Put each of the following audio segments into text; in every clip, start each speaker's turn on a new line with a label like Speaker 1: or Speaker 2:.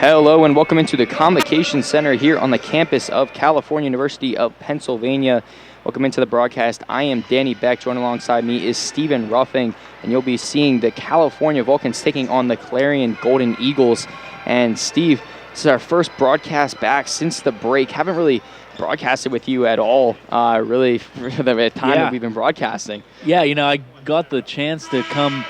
Speaker 1: Hello and welcome into the Convocation Center here on the campus of California University of Pennsylvania. Welcome into the broadcast. I am Danny Beck. Joining alongside me is Stephen Ruffing, and you'll be seeing the California Vulcans taking on the Clarion Golden Eagles. And Steve, this is our first broadcast back since the break. Haven't really broadcasted with you at all, really, for the time that we've been broadcasting.
Speaker 2: Yeah, I got the chance to come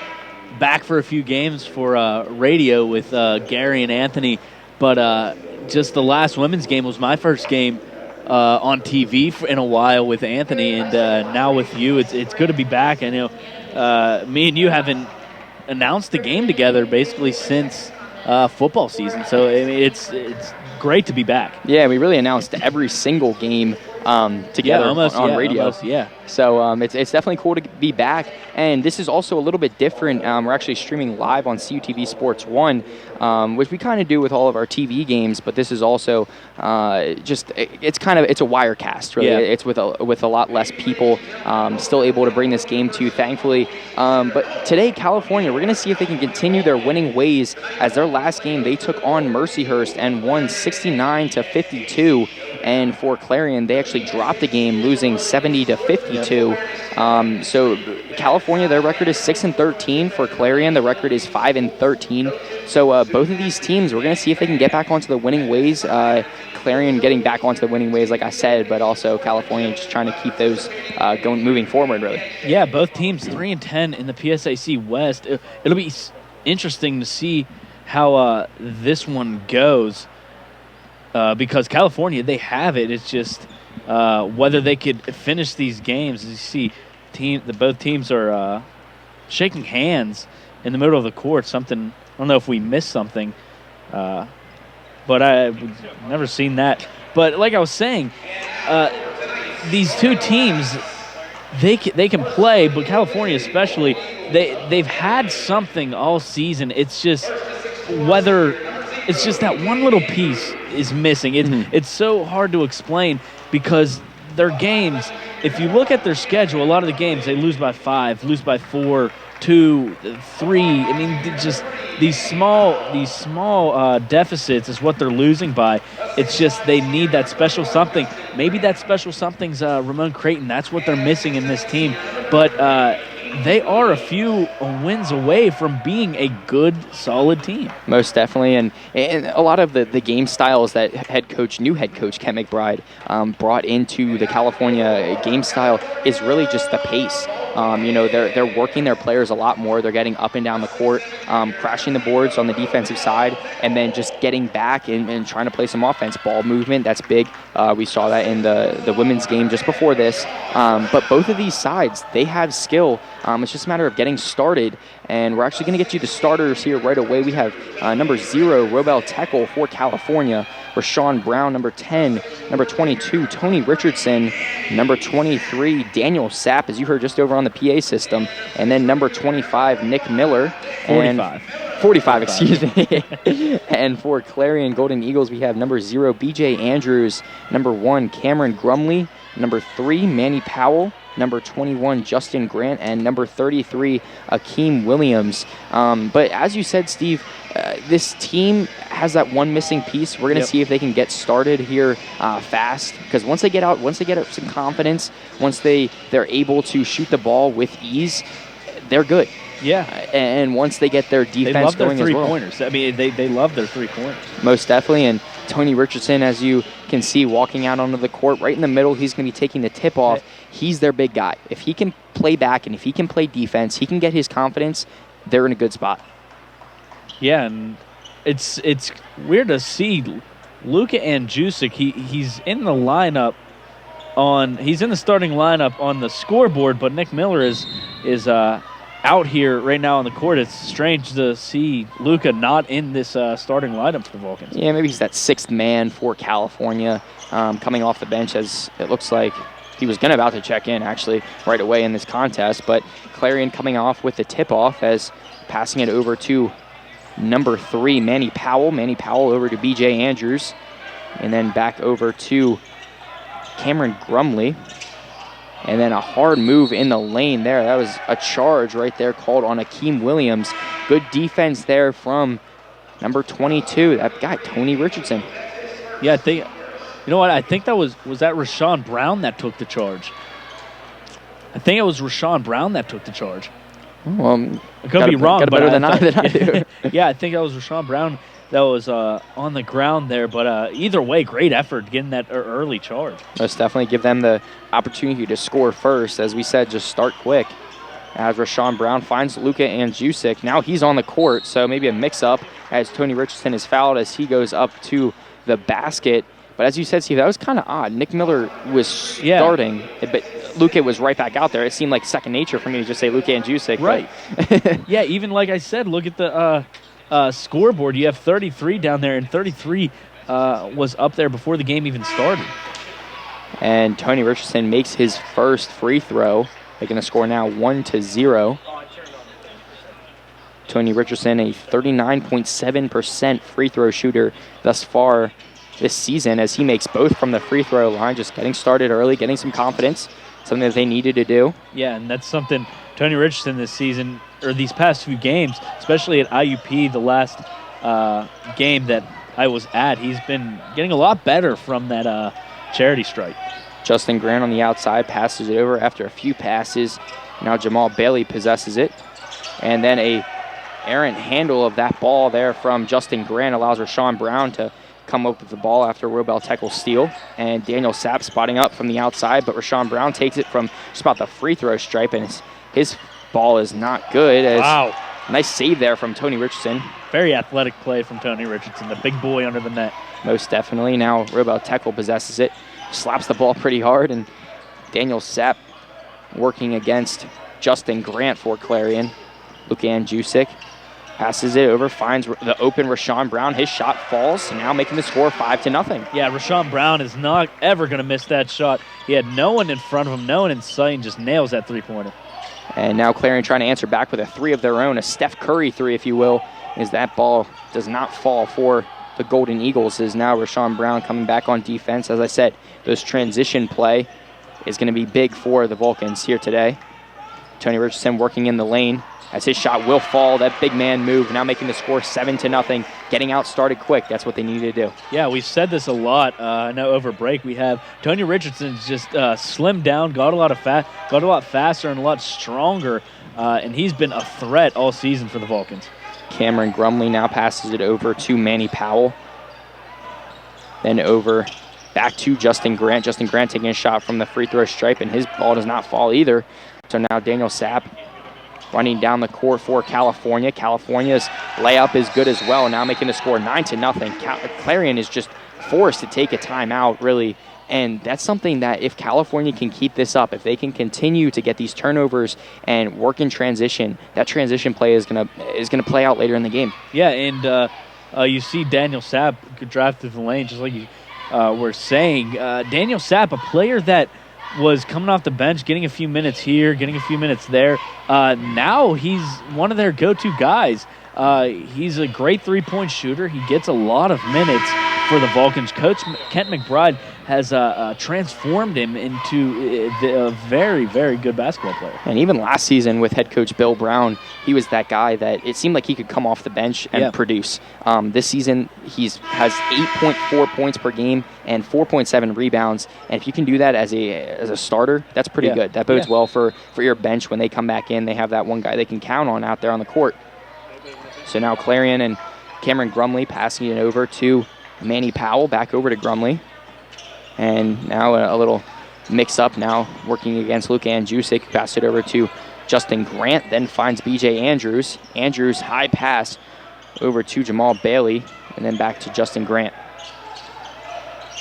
Speaker 2: back for a few games for radio with Gary and Anthony, but just the last women's game was my first game on TV in a while with Anthony, and now with you, it's good to be back. I know me and you haven't announced a game together basically since football season, so I mean, it's great to be back.
Speaker 1: Yeah, we really announced every single game together on radio. So it's definitely cool to be back. And this is also a little bit different. We're actually streaming live on CUTV Sports 1, which we kind of do with all of our TV games. But this is also it's a wire cast, really. Yeah. It's with a lot less people. Still able to bring this game to you, thankfully. But today, California, we're going to see if they can continue their winning ways. As their last game, they took on Mercyhurst and won 69-52. And for Clarion, they actually dropped the game, losing 70-52. So California, their record is 6-13. For Clarion, the record is 5-13. So both of these teams, we're going to see if they can get back onto the winning ways. Clarion getting back onto the winning ways, like I said, but also California just trying to keep those moving forward, really.
Speaker 2: Yeah, both teams 3-10 in the PSAC West. It'll be interesting to see how this one goes. Because California, they have it. It's just whether they could finish these games. As you see, both teams are shaking hands in the middle of the court. Something, I don't know if we missed something, but I've never seen that. But like I was saying, these two teams, they can play, but California especially, they've had something all season. It's just that one little piece is missing. It's so hard to explain because their games, if you look at their schedule, a lot of the games, they lose by 5, lose by 4, 2, 3. I mean, just these small deficits is what they're losing by. It's just they need that special something. Maybe that special something's Ramon Creighton. That's what they're missing in this team. But they are a few wins away from being a good, solid team.
Speaker 1: Most definitely, and a lot of the game styles that new head coach Kent McBride brought into the California game style is really just the pace. They're working their players a lot more. They're getting up and down the court, crashing the boards on the defensive side, and then just getting back and trying to play some offense. Ball movement, that's big. We saw that in the women's game just before this. But both of these sides, they have skill. It's just a matter of getting started, and we're actually going to get you the starters here right away. We have number 0, Robel Teckel for California, Rashawn Brown, number 10, number 22, Tony Richardson, number 23, Daniel Sapp, as you heard just over on the PA system, and then number 25, Nick Miller. 45, excuse me. And for Clarion Golden Eagles, we have number 0, BJ Andrews, number 1, Cameron Grumley, number 3, Manny Powell, number 21, Justin Grant, and number 33, Akeem Williams. But as you said, Steve, this team has that one missing piece. We're going to see if they can get started here fast, because once they get some confidence, once they're able to shoot the ball with ease, they're good.
Speaker 2: Yeah.
Speaker 1: And once they get their defense going as well.
Speaker 2: They love their three-pointers. I mean, they love their three-pointers.
Speaker 1: Most definitely. And Tony Richardson, as you can see, walking out onto the court right in the middle, he's going to be taking the tip-off. He's their big guy. If he can play back and if he can play defense, he can get his confidence, they're in a good spot.
Speaker 2: Yeah, and it's weird to see Luka Andjusic. He's in the lineup he's in the starting lineup on the scoreboard, but Nick Miller is out here right now on the court. It's strange to see Luka not in this starting lineup for the Vulcans.
Speaker 1: Yeah, maybe he's that sixth man for California, coming off the bench, as it looks like he was about to check in actually right away in this contest. But Clarion coming off with the tip-off, as passing it over to number 3, Manny Powell. Manny Powell over to BJ Andrews, and then back over to Cameron Grumley. And then a hard move in the lane there. That was a charge right there called on Akeem Williams. Good defense there from number 22, that guy, Tony Richardson.
Speaker 2: Yeah, I think, you know what? I think that was that Rashawn Brown that took the charge. I think it was Rashawn Brown that took the charge.
Speaker 1: Well,
Speaker 2: I could be wrong,
Speaker 1: got
Speaker 2: but
Speaker 1: better than I do.
Speaker 2: Yeah, I think that was Rashawn Brown that was on the ground there. But either way, great effort getting that early charge.
Speaker 1: Most definitely give them the opportunity to score first. As we said, just start quick. As Rashawn Brown finds Luka Andjusic. Now he's on the court, so maybe a mix-up as Tony Richardson is fouled as he goes up to the basket. But as you said, Steve, that was kind of odd. Nick Miller was starting, but Luka was right back out there. It seemed like second nature for me to just say Luka Andjusic.
Speaker 2: Right. Yeah, even like I said, look at the scoreboard. You have 33 down there, and 33 was up there before the game even started.
Speaker 1: And Tony Richardson makes his first free throw. They're going to score now 1-0. Tony Richardson, a 39.7% free throw shooter thus far this season, as he makes both from the free throw line, just getting started early, getting some confidence, something that they needed to do.
Speaker 2: Yeah, and that's something Tony Richardson this season, or these past few games, especially at IUP, the last game that I was at, he's been getting a lot better from that charity stripe.
Speaker 1: Justin Grant on the outside passes it over after a few passes. Now Jamal Bailey possesses it. And then a errant handle of that ball there from Justin Grant allows Rashawn Brown to come up with the ball after Robel Tekel's steal. And Daniel Sapp spotting up from the outside, but Rashawn Brown takes it from just about the free throw stripe, and his ball is not good.
Speaker 2: Wow.
Speaker 1: Nice save there from Tony Richardson.
Speaker 2: Very athletic play from Tony Richardson, the big boy under the net.
Speaker 1: Most definitely. Now Robel Tekel possesses it, slaps the ball pretty hard, and Daniel Sapp working against Justin Grant for Clarion. Luka Andjusic passes it over, finds the open Rashawn Brown. His shot falls, now making the score 5-0.
Speaker 2: Yeah, Rashawn Brown is not ever going to miss that shot. He had no one in front of him, no one in sight, and just nails that three-pointer.
Speaker 1: And now Clarion trying to answer back with a three of their own, a Steph Curry three, if you will, as that ball does not fall for the Golden Eagles. Is now Rashawn Brown coming back on defense. As I said, this transition play is going to be big for the Vulcans here today. Tony Richardson working in the lane as his shot will fall. That big man move now making the score 7-0. Getting out started quick. That's what they needed to do.
Speaker 2: Yeah, we've said this a lot. I know over break we have Tony Richardson's just slimmed down, got a lot faster and a lot stronger, and he's been a threat all season for the Vulcans.
Speaker 1: Cameron Grumley now passes it over to Manny Powell. Then over back to Justin Grant. Justin Grant taking a shot from the free throw stripe, and his ball does not fall either. So now Daniel Sapp running down the court for California. California's layup is good as well, now making the score 9-0. Clarion is just forced to take a timeout, really. And that's something that if California can keep this up, if they can continue to get these turnovers and work in transition, that transition play is gonna play out later in the game.
Speaker 2: Yeah, and you see Daniel Sapp drive through the lane, just like you were saying. Daniel Sapp, a player that was coming off the bench, getting a few minutes here, getting a few minutes there. Now he's one of their go-to guys. He's a great three-point shooter. He gets a lot of minutes for the Vulcans. Coach Kent McBride has transformed him into a very, very good basketball player.
Speaker 1: And even last season with head coach Bill Brown, he was that guy that it seemed like he could come off the bench and produce. This season, has 8.4 points per game and 4.7 rebounds. And if you can do that as a starter, that's pretty good. That bodes well for your bench when they come back in. They have that one guy they can count on out there on the court. So now Clarion and Cameron Grumley passing it over to Manny Powell, back over to Grumley. And now a little mix-up now working against Luka Andjusic, who passed it over to Justin Grant, then finds B.J. Andrews. Andrews, high pass over to Jamal Bailey, and then back to Justin Grant.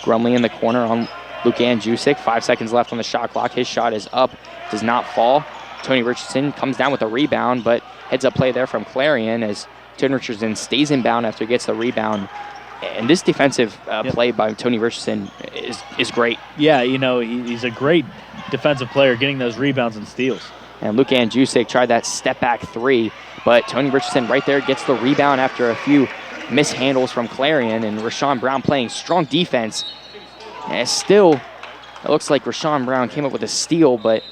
Speaker 1: Grumley in the corner on Luka Andjusic. 5 seconds left on the shot clock. His shot is up, does not fall. Tony Richardson comes down with a rebound, but heads-up play there from Clarion as Tony Richardson stays inbound after he gets the rebound. And this defensive play by Tony Richardson is great.
Speaker 2: Yeah, he's a great defensive player, getting those rebounds and steals.
Speaker 1: And Luka Andjusic tried that step-back three, but Tony Richardson right there gets the rebound after a few mishandles from Clarion, and Rashawn Brown playing strong defense. And still, it looks like Rashawn Brown came up with a steal, but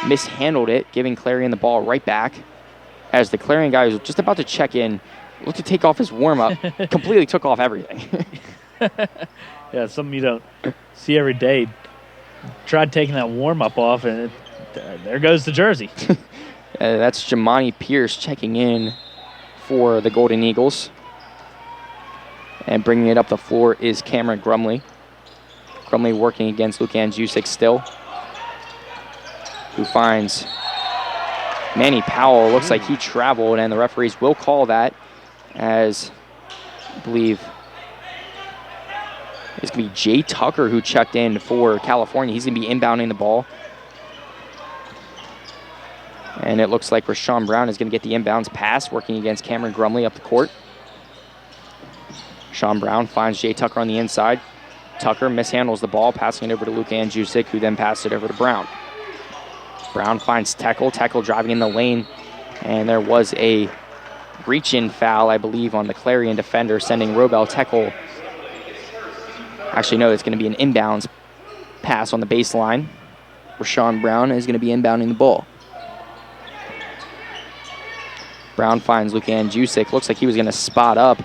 Speaker 1: mishandled it, giving Clarion the ball right back. As the Clarion guy was just about to check in, looked to take off his warm-up, completely took off everything.
Speaker 2: Yeah, something you don't see every day. Tried taking that warm-up off, and there goes the jersey.
Speaker 1: That's Jamani Pierce checking in for the Golden Eagles. And bringing it up the floor is Cameron Grumley. Grumley working against Lukan Jusic still, who finds Manny Powell. Looks like he traveled, and the referees will call that, as I believe it's going to be Jay Tucker who checked in for California. He's going to be inbounding the ball. And it looks like Rashawn Brown is going to get the inbounds pass, working against Cameron Grumley up the court. Rashawn Brown finds Jay Tucker on the inside. Tucker mishandles the ball, passing it over to Lukan Jusic, who then passed it over to Brown. Brown finds Tekel. Tekel driving in the lane. And there was a reach-in foul, I believe, on the Clarion defender, sending Robel Tekel. Actually, no, it's going to be an inbounds pass on the baseline. Rashawn Brown is going to be inbounding the ball. Brown finds Lukan Jusic. Looks like he was going to spot up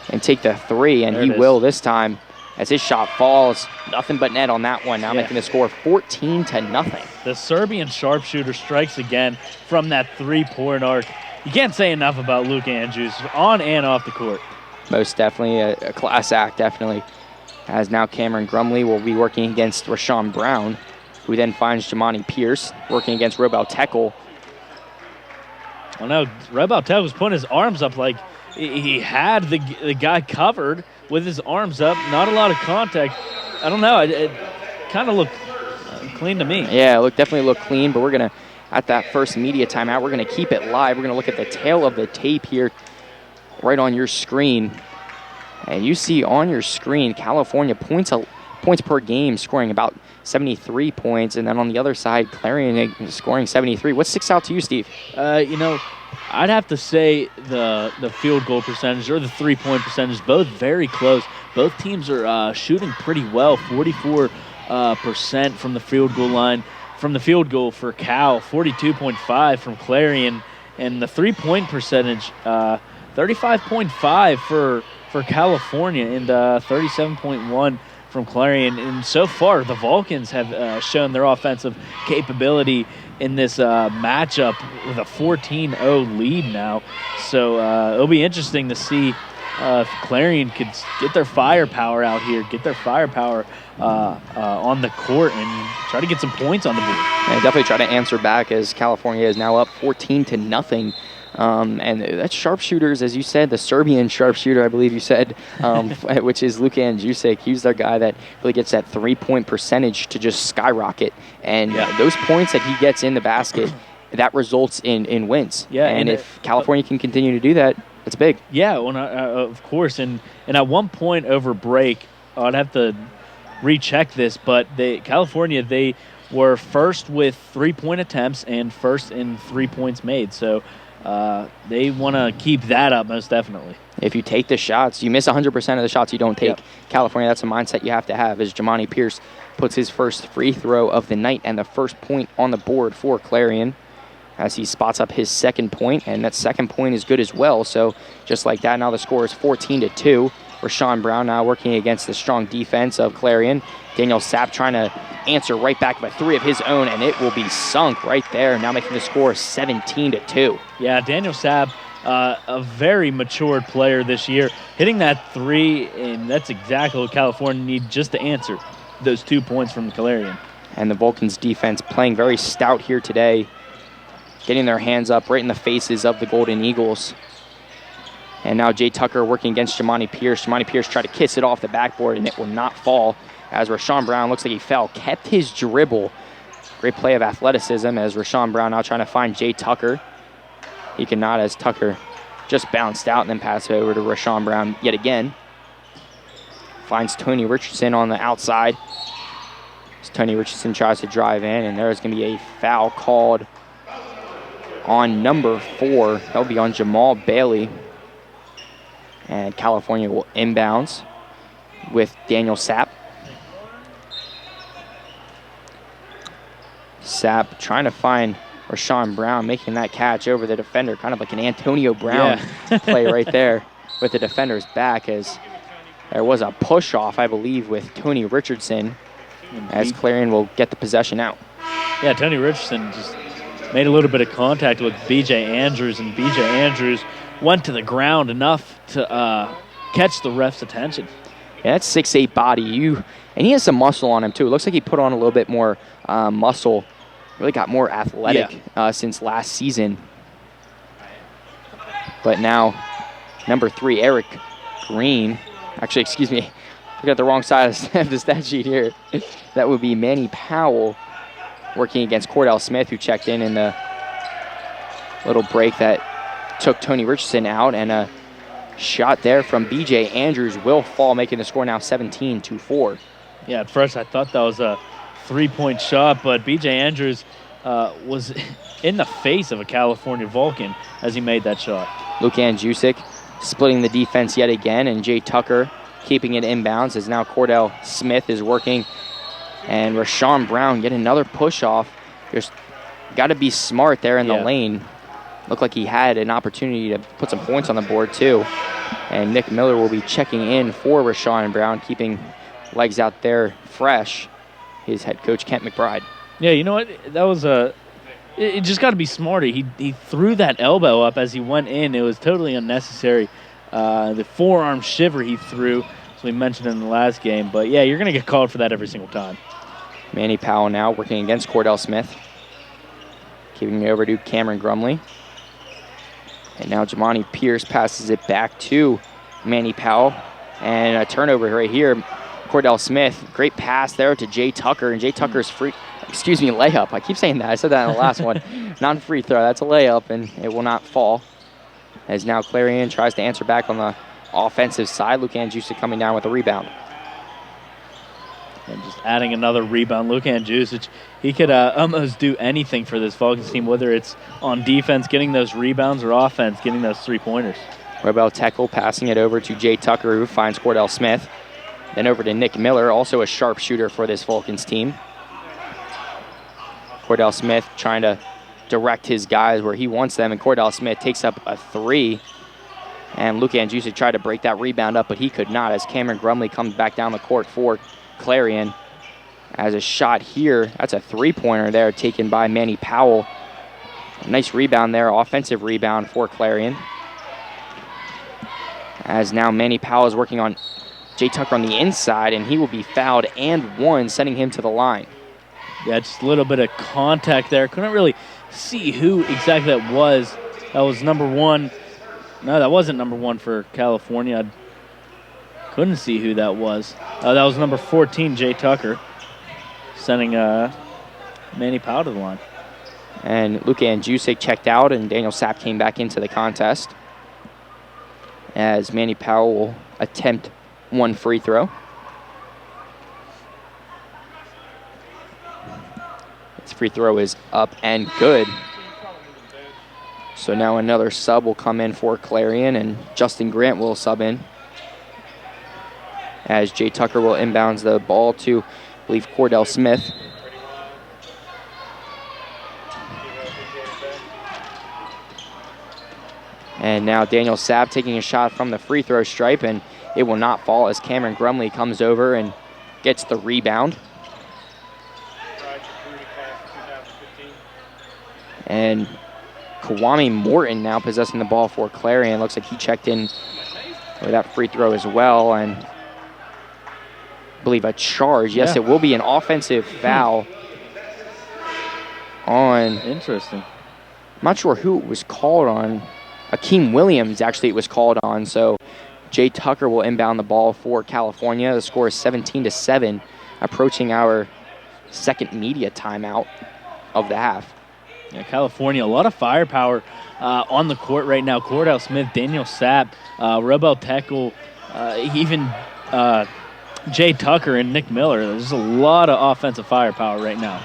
Speaker 1: and take the three, and he will this time as his shot falls. Nothing but net on that one. Now making the score 14-0.
Speaker 2: The Serbian sharpshooter strikes again from that three-point arc. You can't say enough about Lukan Jusic on and off the court.
Speaker 1: Most definitely a class act, definitely. As now Cameron Grumley will be working against Rashawn Brown, who then finds Jamani Pierce working against Robel Tekel.
Speaker 2: Well, no, Robel Tekel was putting his arms up like he had the guy covered with his arms up. Not a lot of contact. I don't know. It kind of looked clean to me.
Speaker 1: Yeah, definitely looked clean, but we're going to, at that first media timeout, we're going to keep it live. We're going to look at the tail of the tape here right on your screen. And you see on your screen, California points per game scoring about 73 points. And then on the other side, Clarion scoring 73. What sticks out to you, Steve?
Speaker 2: I'd have to say the field goal percentage or the three-point percentage, both very close. Both teams are shooting pretty well, 44% from the field goal line. From the field goal for Cal, 42.5 from Clarion. And the three-point percentage, 35.5 for California and 37.1 from Clarion. And so far, the Vulcans have shown their offensive capability in this matchup with a 14-0 lead now. So it'll be interesting to see if Clarion could get their firepower out here, get their firepower on the court and try to get some points on the board.
Speaker 1: And definitely try to answer back, as California is now up 14-0. And that's sharpshooters, as you said, the Serbian sharpshooter, I believe you said, which is Lukan Jusic. He's their guy that really gets that three-point percentage to just skyrocket. And those points that he gets in the basket, that results in wins. Yeah, and if California can continue to do that, it's big.
Speaker 2: Yeah, well, of course. And at one point over break, I'd have to recheck this, but California, they were first with three-point attempts and first in 3 points made. So they want to keep that up, most definitely.
Speaker 1: If you take the shots, you miss 100% of the shots you don't take. Yep. California, that's a mindset you have to have, as Jamani Pierce puts his first free throw of the night and the first point on the board for Clarion, as he spots up his second point, and that second point is good as well. So just like that, now the score is 14-2. Rashawn Brown now working against the strong defense of Clarion. Daniel Sapp trying to answer right back with a three of his own, and it will be sunk right there, now making the score 17-2.
Speaker 2: Yeah, Daniel Sapp, a very matured player this year, hitting that three, and that's exactly what California needs just to answer those 2 points from the Clarion.
Speaker 1: And the Vulcans defense playing very stout here today, getting their hands up right in the faces of the Golden Eagles. And now Jay Tucker working against Jamani Pierce. Jamani Pierce tried to kiss it off the backboard, and it will not fall, as Rashawn Brown looks like he fell, kept his dribble. Great play of athleticism, as Rashawn Brown now trying to find Jay Tucker. He cannot, as Tucker just bounced out and then passed it over to Rashawn Brown yet again. Finds Tony Richardson on the outside. As Tony Richardson tries to drive in, and there's going to be a foul called on number 4. That'll be on Jamal Bailey. And California will inbounds with Daniel Sapp. Sapp trying to find Rashawn Brown, making that catch over the defender, kind of like an Antonio Brown play right there. with the defender's back, as there was a push-off, I believe, with Tony Richardson, as Clarion will get the possession out.
Speaker 2: Yeah, Tony Richardson just made a little bit of contact with B.J. Andrews, and B.J. Andrews went to the ground enough to catch the ref's attention.
Speaker 1: Yeah, that's 6'8" body. And he has some muscle on him, too. It looks like he put on a little bit more muscle, really got more athletic since last season. But now, number 3, Eric Green. Actually, excuse me, I got the wrong side of the stat sheet here. That would be Manny Powell working against Cordell Smith, who checked in the little break that took Tony Richardson out. And a shot there from B.J. Andrews will fall, making the score now 17-4.
Speaker 2: Yeah, at first I thought that was a 3-point shot, but B.J. Andrews was in the face of a California Vulcan as he made that shot.
Speaker 1: Lukan Jusic splitting the defense yet again, and Jay Tucker keeping it inbounds as now Cordell Smith is working. And Rashawn Brown get another push-off. Just got to be smart there in the lane. Looked like he had an opportunity to put some points on the board, too. And Nick Miller will be checking in for Rashawn Brown, keeping legs out there fresh, his head coach, Kent McBride.
Speaker 2: Yeah, you know what? That was it just got to be smarter. He threw that elbow up as he went in. It was totally unnecessary. The forearm shiver he threw, as we mentioned in the last game. But, yeah, you're going to get called for that every single time.
Speaker 1: Manny Powell now working against Cordell Smith. Keeping it over to Cameron Grumley. And now Jamani Pierce passes it back to Manny Powell. And a turnover right here. Cordell Smith, great pass there to Jay Tucker. And Jay Tucker's layup. I keep saying that. I said that in the last one. Not a free throw. That's a layup, and it will not fall. As now Clarion tries to answer back on the offensive side. Lukan Jusic coming down with a rebound.
Speaker 2: And just adding another rebound. Lukan Jusic, he could almost do anything for this Vulcans team, whether it's on defense, getting those rebounds, or offense, getting those three-pointers.
Speaker 1: Rebel Tekel passing it over to Jay Tucker, who finds Cordell Smith. Then over to Nick Miller, also a sharpshooter for this Vulcans team. Cordell Smith trying to direct his guys where he wants them, and Cordell Smith takes up a 3. And Lukan Jusic tried to break that rebound up, but he could not, as Cameron Grumley comes back down the court for Clarion. As a shot here, that's a 3-pointer there taken by Manny Powell. A nice rebound there, offensive rebound for Clarion. As now Manny Powell is working on Jay Tucker on the inside, and he will be fouled and one, sending him to the line.
Speaker 2: Yeah, just a little bit of contact there. Couldn't really see who exactly that was. That was number 1. No, that wasn't number 1 for California. I couldn't see who that was. That was number 14, Jay Tucker, sending Manny Powell to the line.
Speaker 1: And Lukan Jusic checked out, and Daniel Sapp came back into the contest, as Manny Powell will attempt one free throw. His free throw is up and good. So now another sub will come in for Clarion, and Justin Grant will sub in, as Jay Tucker will inbounds the ball to, I believe, Cordell Smith. And now Daniel Sapp taking a shot from the free throw stripe, and it will not fall as Cameron Grumley comes over and gets the rebound. And Kwame Morton now possessing the ball for Clarion. Looks like he checked in for that free throw as well, and I believe a charge. Yes, it will be an offensive foul on.
Speaker 2: Interesting.
Speaker 1: I'm not sure who it was called on. Akeem Williams, actually, it was called on. So Jay Tucker will inbound the ball for California. The score is 17-7, approaching our second media timeout of the half.
Speaker 2: Yeah, California, a lot of firepower on the court right now. Cordell Smith, Daniel Sapp, Rebel Tekel, even Jay Tucker and Nick Miller. There's a lot of offensive firepower right now.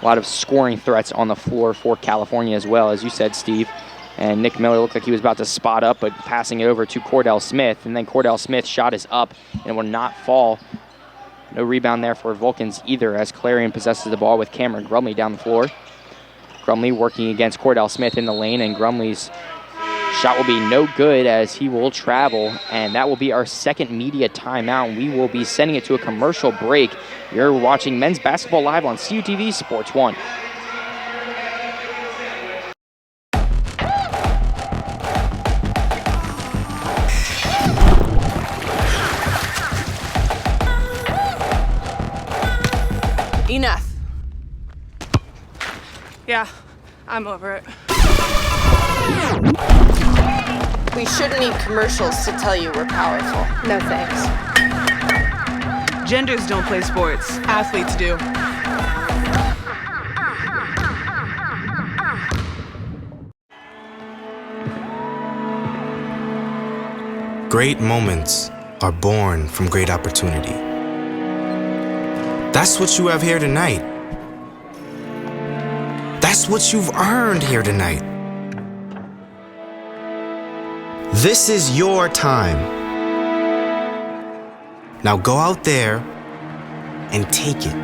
Speaker 1: A lot of scoring threats on the floor for California as well, as you said, Steve. And Nick Miller looked like he was about to spot up, but passing it over to Cordell Smith. And then Cordell Smith's shot is up and will not fall. No rebound there for Vulcans either, as Clarion possesses the ball with Cameron Grumley down the floor. Grumley working against Cordell Smith in the lane, and Grumley's Shot will be no good as he will travel, and that will be our second media timeout, and we will be sending it to a commercial break. You're watching men's basketball live on CUTV Sports 1.
Speaker 3: Enough. Yeah, I'm over it. We shouldn't need commercials to tell you we're powerful.
Speaker 4: No thanks.
Speaker 5: Genders don't play sports. Athletes do.
Speaker 6: Great moments are born from great opportunity. That's what you have here tonight. That's what you've earned here tonight. This is your time. Now go out there and take it.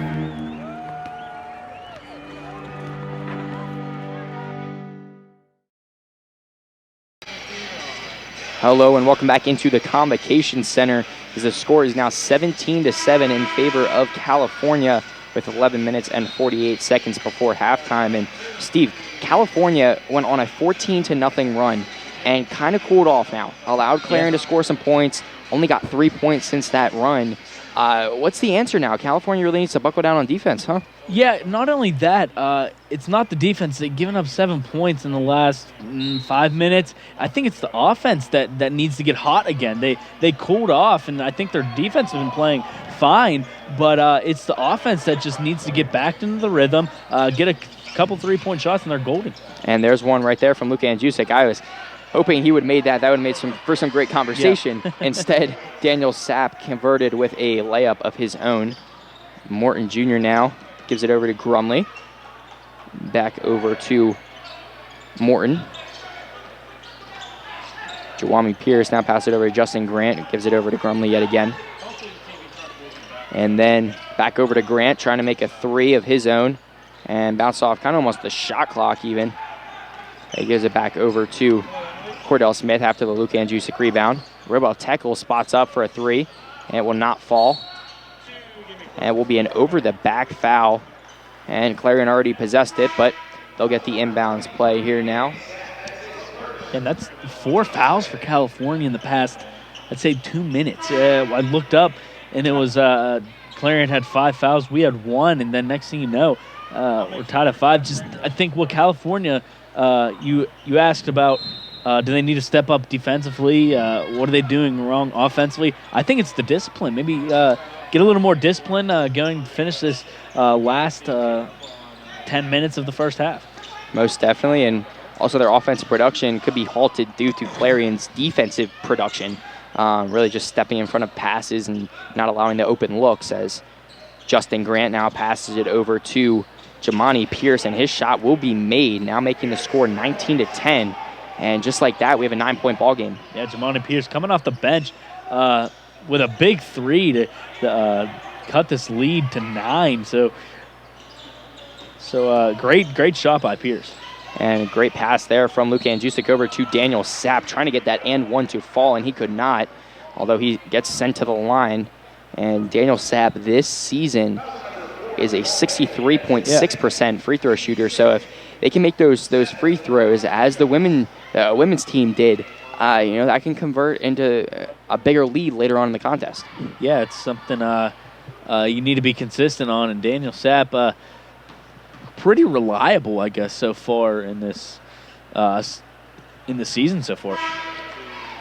Speaker 1: Hello and welcome back into the Convocation Center as the score is now 17-7 in favor of California with 11 minutes and 48 seconds before halftime. And Steve, California went on a 14-0 run and kind of cooled off now. Allowed Clarion to score some points, only got 3 points since that run. What's the answer now? California really needs to buckle down on defense, huh?
Speaker 2: Yeah, not only that, it's not the defense. They've given up 7 points in the last 5 minutes. I think it's the offense that needs to get hot again. They cooled off, and I think their defense has been playing fine, but it's the offense that just needs to get back into the rhythm, get a couple 3-point shots, and they're golden.
Speaker 1: And there's one right there from Luka Andjusic. I was hoping he would have made that. That would have made for some great conversation. Yeah. Instead, Daniel Sapp converted with a layup of his own. Morton Jr. now gives it over to Grumley. Back over to Morton. Jawami Pierce now passes it over to Justin Grant. Gives it over to Grumley yet again. And then back over to Grant, trying to make a three of his own. And bounce off kind of almost the shot clock even. He gives it back over to Cordell Smith after the Luka Andjusic rebound. Ribble Tekel spots up for a three, and it will not fall. And it will be an over-the-back foul. And Clarion already possessed it, but they'll get the inbounds play here now.
Speaker 2: And that's 4 fouls for California in the past, I'd say, 2 minutes. I looked up, and it was Clarion had 5 fouls. We had 1, and then next thing you know, we're tied at 5. Just I think what California, you asked about, do they need to step up defensively? What are they doing wrong offensively? I think it's the discipline. Maybe get a little more discipline going to finish this last 10 minutes of the first half.
Speaker 1: Most definitely, and also their offensive production could be halted due to Clarion's defensive production. Really just stepping in front of passes and not allowing the open looks as Justin Grant now passes it over to Jamani Pierce, and his shot will be made, now making the score 19-10. And just like that, we have a 9-point ball game. Yeah,
Speaker 2: Jamani Pierce coming off the bench with a big three to cut this lead to 9. So great shot by Pierce.
Speaker 1: And a great pass there from Luka Andjusic over to Daniel Sapp, trying to get that and one to fall, and he could not, although he gets sent to the line. And Daniel Sapp this season is a 63.6% free throw shooter. So if they can make those free throws as the women's team did, that can convert into a bigger lead later on in the contest.
Speaker 2: Yeah, it's something you need to be consistent on. And Daniel Sapp, pretty reliable, I guess, so far in this in the season so far.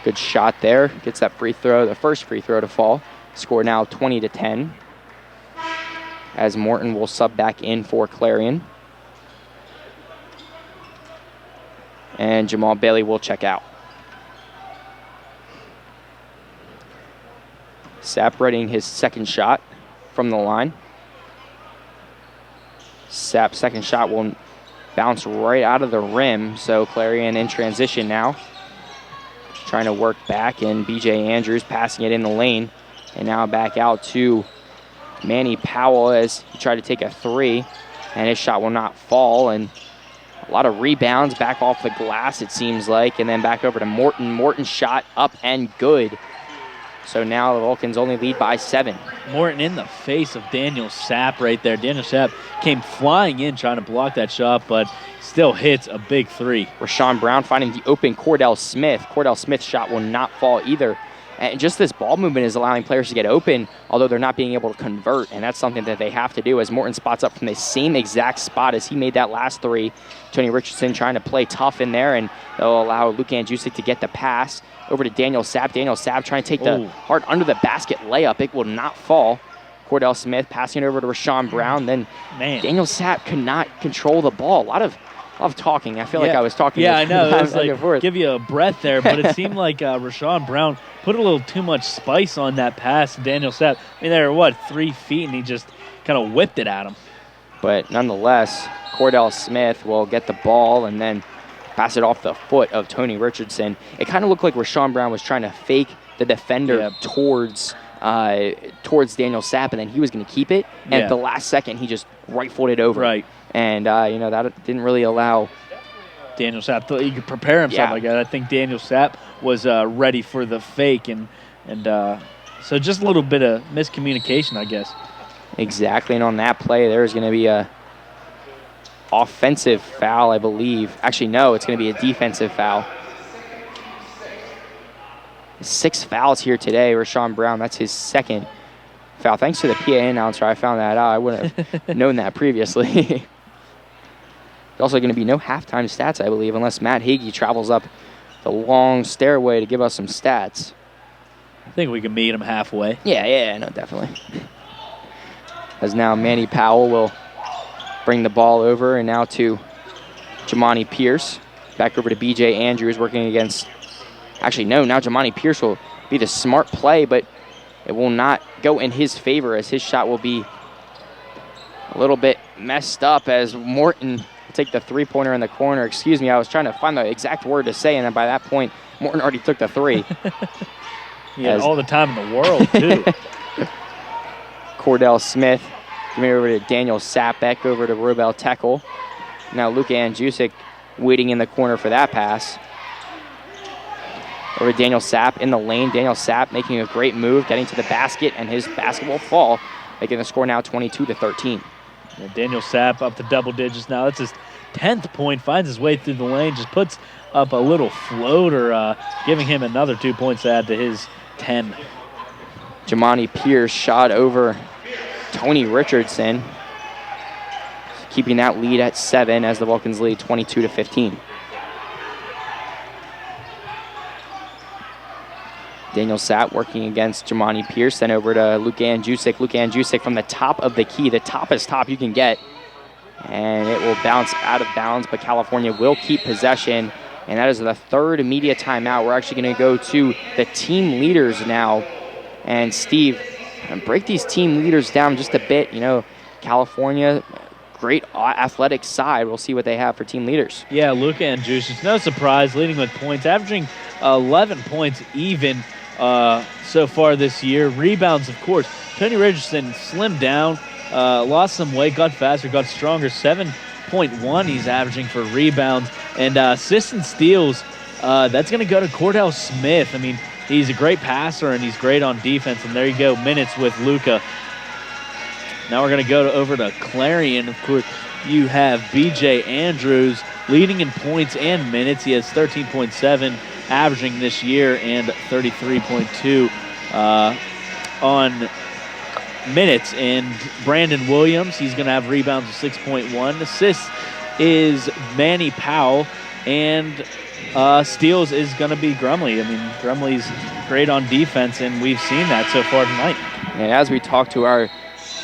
Speaker 1: Good shot there. Gets that free throw, the first free throw to fall. Score now 20-10. As Morton will sub back in for Clarion. And Jamal Bailey will check out. Sapp readying his second shot from the line. Sapp's second shot will bounce right out of the rim, so Clarion in transition now. Trying to work back, and B.J. Andrews passing it in the lane. And now back out to Manny Powell as he tried to take a three, and his shot will not fall. And A lot of rebounds back off the glass, it seems like, and then back over to Morton. Morton's shot up and good. So now the Vulcans only lead by 7.
Speaker 2: Morton in the face of Daniel Sapp right there. Daniel Sapp came flying in trying to block that shot, but still hits a big 3.
Speaker 1: Rashawn Brown finding the open Cordell Smith. Cordell Smith's shot will not fall either. And just this ball movement is allowing players to get open, although they're not being able to convert, and that's something that they have to do as Morton spots up from the same exact spot as he made that last 3. Tony Richardson trying to play tough in there, and they'll allow Luke Andjusic to get the pass over to Daniel Sapp. Daniel Sapp trying to take the hard under the basket layup. It will not fall. Cordell Smith passing it over to Rashawn Brown. Then Daniel Sapp could not control the ball. A lot of talking. I feel like I was talking.
Speaker 2: Yeah, I know. It was like give you a breath there, but it seemed like Rashawn Brown put a little too much spice on that pass to Daniel Sapp. I mean, they were, 3 feet, and he just kind of whipped it at him.
Speaker 1: But nonetheless, Cordell Smith will get the ball and then pass it off the foot of Tony Richardson. It kind of looked like Rashawn Brown was trying to fake the defender towards Daniel Sapp, and then he was going to keep it. And at the last second, he just right-footed it over.
Speaker 2: Right.
Speaker 1: And, that didn't really allow
Speaker 2: Daniel Sapp. He could prepare himself like that. I think Daniel Sapp was ready for the fake, and so just a little bit of miscommunication, I guess.
Speaker 1: Exactly, and on that play, there's going to be a offensive foul, I believe. Actually, no, it's going to be a defensive foul. 6 fouls here today. Rashawn Brown, that's his 2nd foul. Thanks to the PA announcer, I found that out. I wouldn't have known that previously. There's also going to be no halftime stats, I believe, unless Matt Hagee travels up the long stairway to give us some stats.
Speaker 2: I think we can meet him halfway.
Speaker 1: Yeah, no, definitely. As now Manny Powell will bring the ball over, and now to Jamani Pierce. Back over to B.J. Andrews working against... Actually, no, now Jamani Pierce will be the smart play, but it will not go in his favor as his shot will be a little bit messed up as Morton will take the 3-pointer in the corner. Excuse me, I was trying to find the exact word to say, and then by that point, Morton already took the 3.
Speaker 2: He had all the time in the world, too.
Speaker 1: Cordell Smith giving it over to Daniel Sapp, back over to Robel Tekel. Now Luka Andjusic waiting in the corner for that pass. Over to Daniel Sapp in the lane. Daniel Sapp making a great move, getting to the basket, and his basket will fall, making the score now 22-13.
Speaker 2: Yeah, Daniel Sapp up to double digits now. That's his 10th point, finds his way through the lane, just puts up a little floater, giving him another 2 points to add to his 10.
Speaker 1: Jamani Pierce shot over Tony Richardson, keeping that lead at 7 as the Vulcans lead 22-15. Daniel Sapp working against Jamani Pierce, then over to Luke Andjusic. Luke Andjusic from the top of the key, the toppest top you can get. And it will bounce out of bounds, but California will keep possession. And that is the 3rd media timeout. We're actually going to go to the team leaders now. And Steve, break these team leaders down just a bit. You know, California, great athletic side. We'll see what they have for team leaders.
Speaker 2: Yeah, Luka Andjusic, no surprise, leading with points, averaging 11 points even so far this year. Rebounds, of course. Tony Richardson slimmed down, lost some weight, got faster, got stronger. 7.1 he's averaging for rebounds. And assists and steals, that's going to go to Cordell Smith. I mean, he's a great passer, and he's great on defense. And there you go, minutes with Luka. Now we're going to go over to Clarion. Of course, you have B.J. Andrews leading in points and minutes. He has 13.7 averaging this year and 33.2 on minutes. And Brandon Williams, he's going to have rebounds of 6.1. Assists is Manny Powell, and steals is going to be Grumley. I mean, Grumley's great on defense, and we've seen that so far tonight.
Speaker 1: And as we talk to our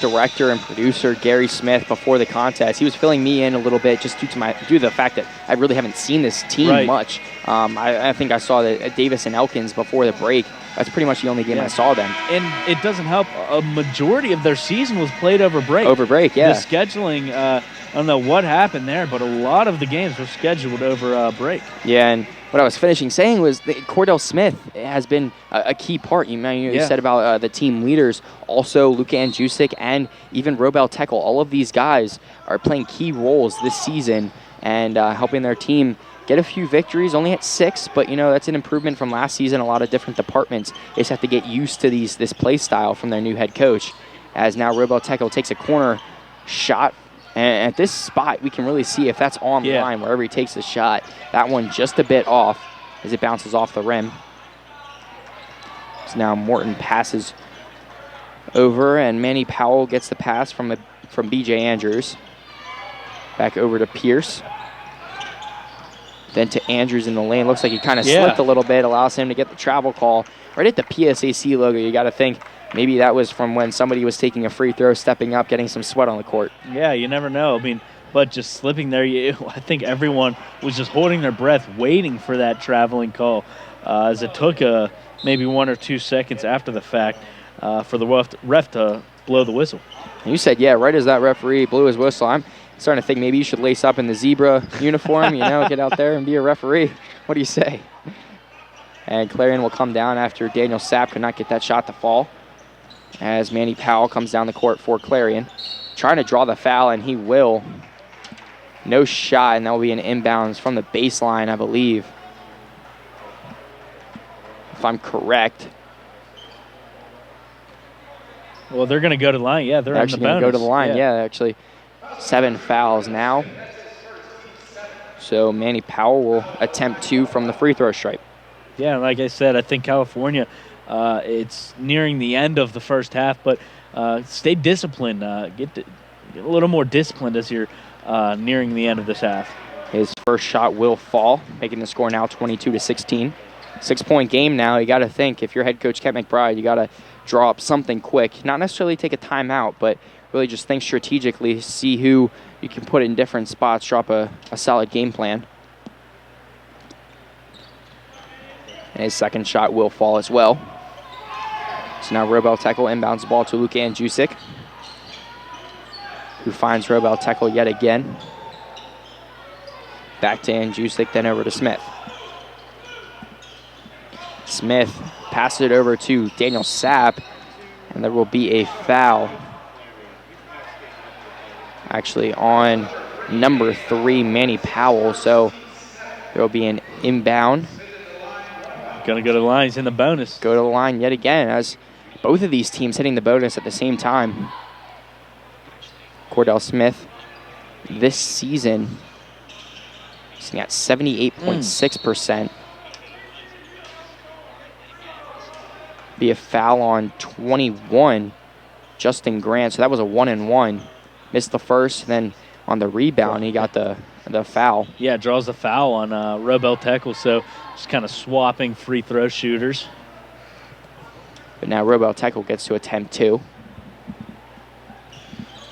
Speaker 1: director and producer Gary Smith before the contest, he was filling me in a little bit just due to the fact that I really haven't seen this team much. I think I saw the Davis and Elkins before the break. That's pretty much the only game I saw them.
Speaker 2: And it doesn't help. A majority of their season was played over break.
Speaker 1: Over break, yeah.
Speaker 2: The scheduling, I don't know what happened there, but a lot of the games were scheduled over break.
Speaker 1: Yeah, and what I was finishing saying was that Cordell Smith has been a key part. You said about the team leaders. Also, Luka Andjusic and even Robel Tekel. All of these guys are playing key roles this season. and helping their team get a few victories, only at 6, but that's an improvement from last season. A lot of different departments. They just have to get used to this play style from their new head coach. As now Robel Tekel takes a corner shot, and at this spot we can really see if that's on line wherever he takes the shot. That one just a bit off as it bounces off the rim. So now Morton passes over, and Manny Powell gets the pass from B.J. Andrews. Back over to Pierce. Then to Andrews in the lane. Looks like he kind of slipped a little bit, allows him to get the travel call. Right at the PSAC logo, you got to think maybe that was from when somebody was taking a free throw, stepping up, getting some sweat on the court.
Speaker 2: Yeah, you never know. I mean, but just slipping there, I think everyone was just holding their breath, waiting for that traveling call, as it took maybe 1 or 2 seconds after the fact for the ref to blow the whistle.
Speaker 1: And you said, right as that referee blew his whistle, I'm starting to think maybe you should lace up in the zebra uniform, get out there and be a referee. What do you say? And Clarion will come down after Daniel Sapp could not get that shot to fall, as Manny Powell comes down the court for Clarion. Trying to draw the foul, and he will. No shot, and that will be an inbounds from the baseline, I believe, if I'm correct.
Speaker 2: Well, they're going to go to the line. Yeah, they're
Speaker 1: actually going to go to the line. Yeah, actually 7 fouls now. So Manny Powell will attempt 2 from the free throw stripe.
Speaker 2: Yeah, like I said, I think California, it's nearing the end of the first half, but stay disciplined. Get a little more disciplined as you're nearing the end of this half.
Speaker 1: His first shot will fall, making the score now 22-16. 6-point game now. You got to think, if you're head coach Kent McBride, you got to draw up something quick. Not necessarily take a timeout, but really just think strategically, see who you can put in different spots, drop a solid game plan. And his second shot will fall as well. So now Robel Tekel inbounds the ball to Luka Andjusic, who finds Robel Tekel yet again. Back to Andjusic, then over to Smith. Smith passes it over to Daniel Sapp, and there will be a foul. Actually on number 3, Manny Powell, so there will be an inbound.
Speaker 2: Going to go to the line. He's in the bonus.
Speaker 1: Go to the line yet again, as both of these teams hitting the bonus at the same time. Cordell Smith this season sitting at 78.6%. Be a foul on 21, Justin Grant. So that was a 1-and-1. Missed the first, then on the rebound he got the foul.
Speaker 2: Yeah, draws the foul on Robel Tekel, so just kind of swapping free throw shooters.
Speaker 1: But now Robel Tekel gets to attempt 2.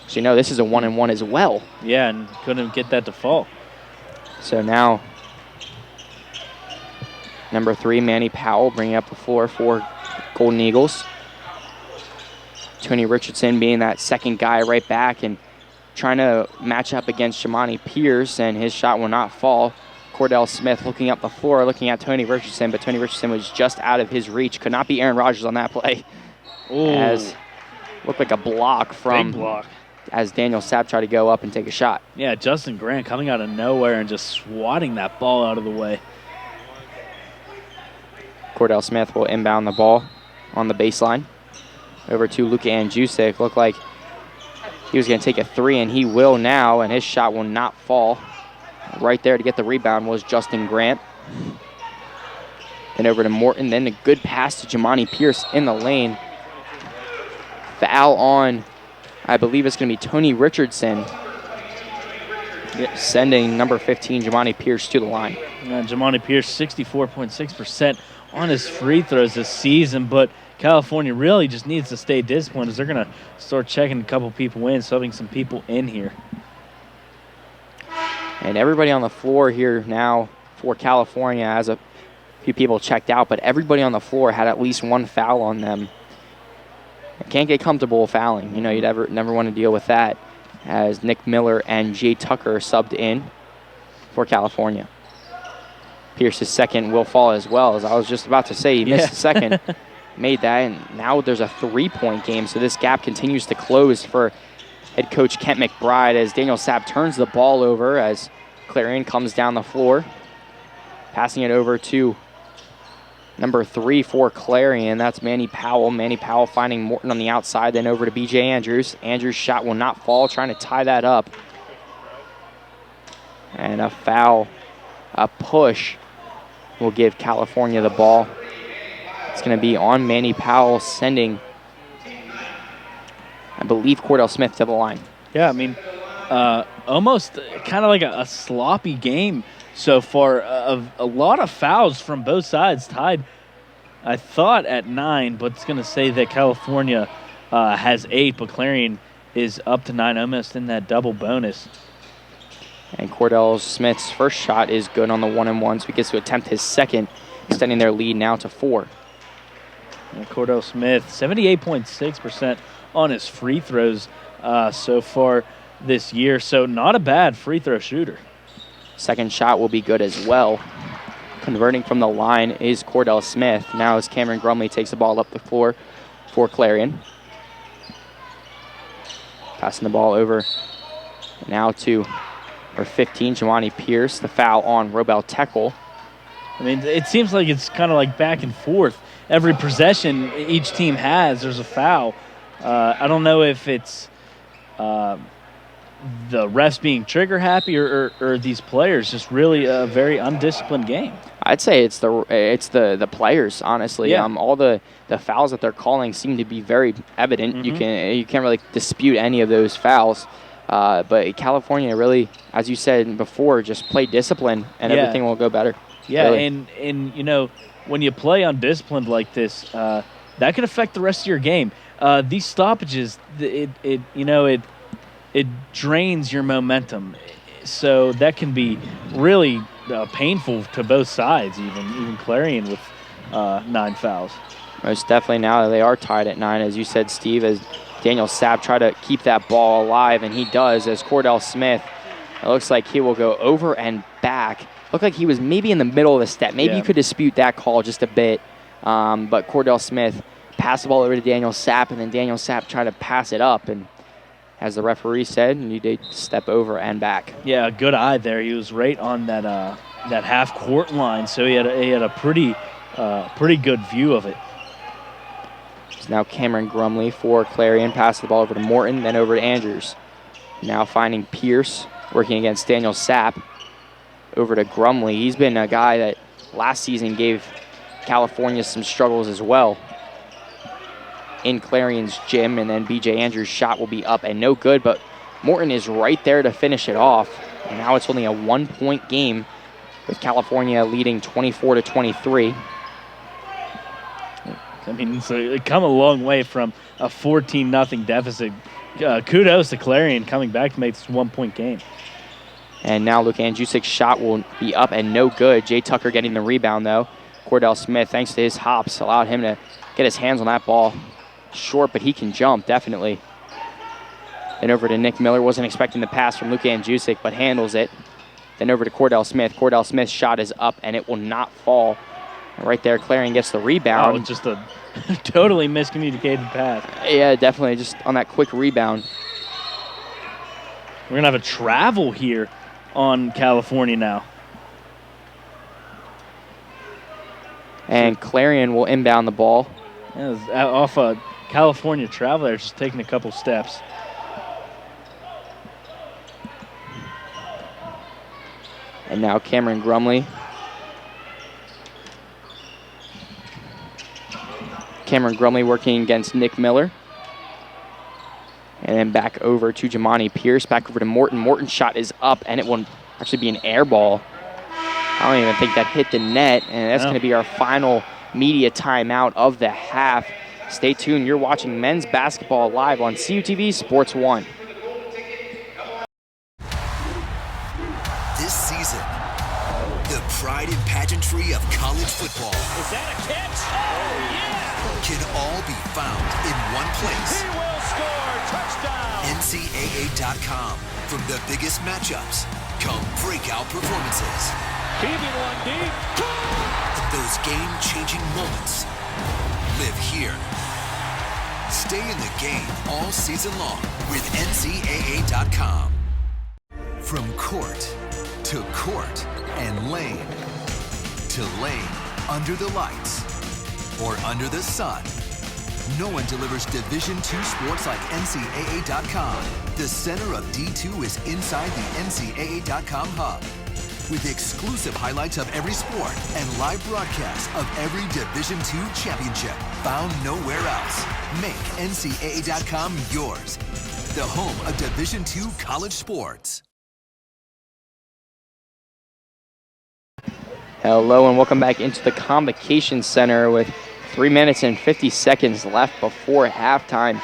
Speaker 1: So this is a 1-and-1 as well.
Speaker 2: Yeah, and couldn't get that to fall.
Speaker 1: So now number 3, Manny Powell, bringing up the floor for Golden Eagles. Tony Richardson being that second guy right back and trying to match up against Jamani Pierce, and his shot will not fall. Cordell Smith looking up the floor, looking at Tony Richardson, but Tony Richardson was just out of his reach. Could not be Aaron Rodgers on that play.
Speaker 2: Ooh.
Speaker 1: As looked like a block from
Speaker 2: Big block.
Speaker 1: As Daniel Sapp tried to go up and take a shot.
Speaker 2: Yeah, Justin Grant coming out of nowhere and just swatting that ball out of the way.
Speaker 1: Cordell Smith will inbound the ball on the baseline. Over to Luka Andjusic. Looked like he was going to take a 3, and he will now, and his shot will not fall. Right there to get the rebound was Justin Grant. Then over to Morton. Then a good pass to Jamani Pierce in the lane. Foul on, I believe it's going to be Tony Richardson, sending number 15, Jamani Pierce, to the line.
Speaker 2: Yeah, Jamani Pierce, 64.6% on his free throws this season, but California really just needs to stay disciplined as they're going to start checking a couple people in, subbing some people in here.
Speaker 1: And everybody on the floor here now for California, as a few people checked out, but everybody on the floor had at least 1 foul on them. Can't get comfortable fouling. You'd never want to deal with that, as Nick Miller and Jay Tucker subbed in for California. Pierce's second will fall as well, as I was just about to say. He missed the second, made that, and now there's a 3-point game, so this gap continues to close for head coach Kent McBride as Daniel Sapp turns the ball over, as Clarion comes down the floor, passing it over to number 3 for Clarion. That's Manny Powell. Manny Powell finding Morton on the outside, then over to B.J. Andrews. Andrews' shot will not fall, trying to tie that up. And a foul, a push, will give California the ball. It's going to be on Manny Powell, sending, I believe, Cordell Smith to the line.
Speaker 2: Yeah, I mean, almost kind of like a sloppy game so far. A lot of fouls from both sides, tied, I thought, at 9, but it's going to say that California has 8, but Clarion is up to 9, almost in that double bonus.
Speaker 1: And Cordell Smith's first shot is good on the 1-and-1, so he gets to attempt his second, extending their lead now to 4.
Speaker 2: And Cordell Smith, 78.6% on his free throws so far this year, so not a bad free throw shooter.
Speaker 1: Second shot will be good as well. Converting from the line is Cordell Smith. Now as Cameron Grumley takes the ball up the floor for Clarion. Passing the ball over now to number 15, Jamani Pierce. The foul on Robel Tekel.
Speaker 2: I mean, it seems like it's kind of like back and forth. Every possession each team has, there's a foul. I don't know if it's the refs being trigger happy or these players just really a very undisciplined game.
Speaker 1: I'd say it's the players, honestly.
Speaker 2: Yeah.
Speaker 1: All the fouls that they're calling seem to be very evident.
Speaker 2: Mm-hmm.
Speaker 1: You can't really dispute any of those fouls. But California really, as you said before, just play discipline and everything will go better.
Speaker 2: Yeah,
Speaker 1: really.
Speaker 2: and you know, when you play undisciplined like this, that can affect the rest of your game. These stoppages, it drains your momentum, so that can be really painful to both sides. Even Clarion with 9 fouls.
Speaker 1: Most definitely. Now that they are tied at 9, as you said, Steve, as Daniel Sapp tried to keep that ball alive, and he does. As Cordell Smith, it looks like he will go over and back. Looked like he was maybe in the middle of the step. Maybe you could dispute that call just a bit. But Cordell Smith passed the ball over to Daniel Sapp, and then Daniel Sapp tried to pass it up. And as the referee said, you did step over and back.
Speaker 2: Yeah, good eye there. He was right on that that half court line, so he had a pretty good view of it.
Speaker 1: It's now Cameron Grumley for Clarion. Pass the ball over to Morton, then over to Andrews. Now finding Pierce, working against Daniel Sapp. Over to Grumley. He's been a guy that last season gave California some struggles as well in Clarion's gym, and then B.J. Andrews' shot will be up and no good, but Morton is right there to finish it off. And now it's only a 1-point game with California leading 24-23.
Speaker 2: I mean, it's come a long way from a 14-0 deficit. Kudos to Clarion coming back to make this 1-point game.
Speaker 1: And now Luke Andrzejczyk's shot will be up and no good. Jay Tucker getting the rebound, though. Cordell Smith, thanks to his hops, allowed him to get his hands on that ball. Short, but he can jump, definitely. Then over to Nick Miller. Wasn't expecting the pass from Luke Andrzejczyk, but handles it. Then over to Cordell Smith. Cordell Smith's shot is up, and it will not fall. And right there, Clarion gets the rebound.
Speaker 2: Oh, just a totally miscommunicated pass.
Speaker 1: Yeah, definitely, just on that quick rebound.
Speaker 2: We're going to have a travel here on California now.
Speaker 1: And Clarion will inbound the ball.
Speaker 2: Yeah, it was off a California travel there, just taking a couple steps.
Speaker 1: And now Cameron Grumley. Cameron Grumley working against Nick Miller. And then back over to Jamani Pierce, back over to Morton. Morton's shot is up, and it will actually be an air ball. I don't even think that hit the net, and that's going to be our final media timeout of the half. Stay tuned. You're watching men's basketball live on CUTV Sports 1.
Speaker 4: This season, the pride and pageantry of college football.
Speaker 7: Is that a catch? Oh, yeah!
Speaker 4: Can all be found in one place.
Speaker 7: He will score! Touchdown!
Speaker 4: NCAA.com. From the biggest matchups come breakout performances.
Speaker 7: Keeping one deep.
Speaker 4: And those game-changing moments live here. Stay in the game all season long with NCAA.com. From court to court and lane, to lane under the lights or under the sun. No one delivers Division II sports like NCAA.com. The center of D2 is inside the NCAA.com hub, with exclusive highlights of every sport and live broadcasts of every Division II championship found nowhere else. Make NCAA.com yours, the home of Division II college sports.
Speaker 1: Hello and welcome back into the Convocation Center with 3 minutes and 50 seconds left before halftime.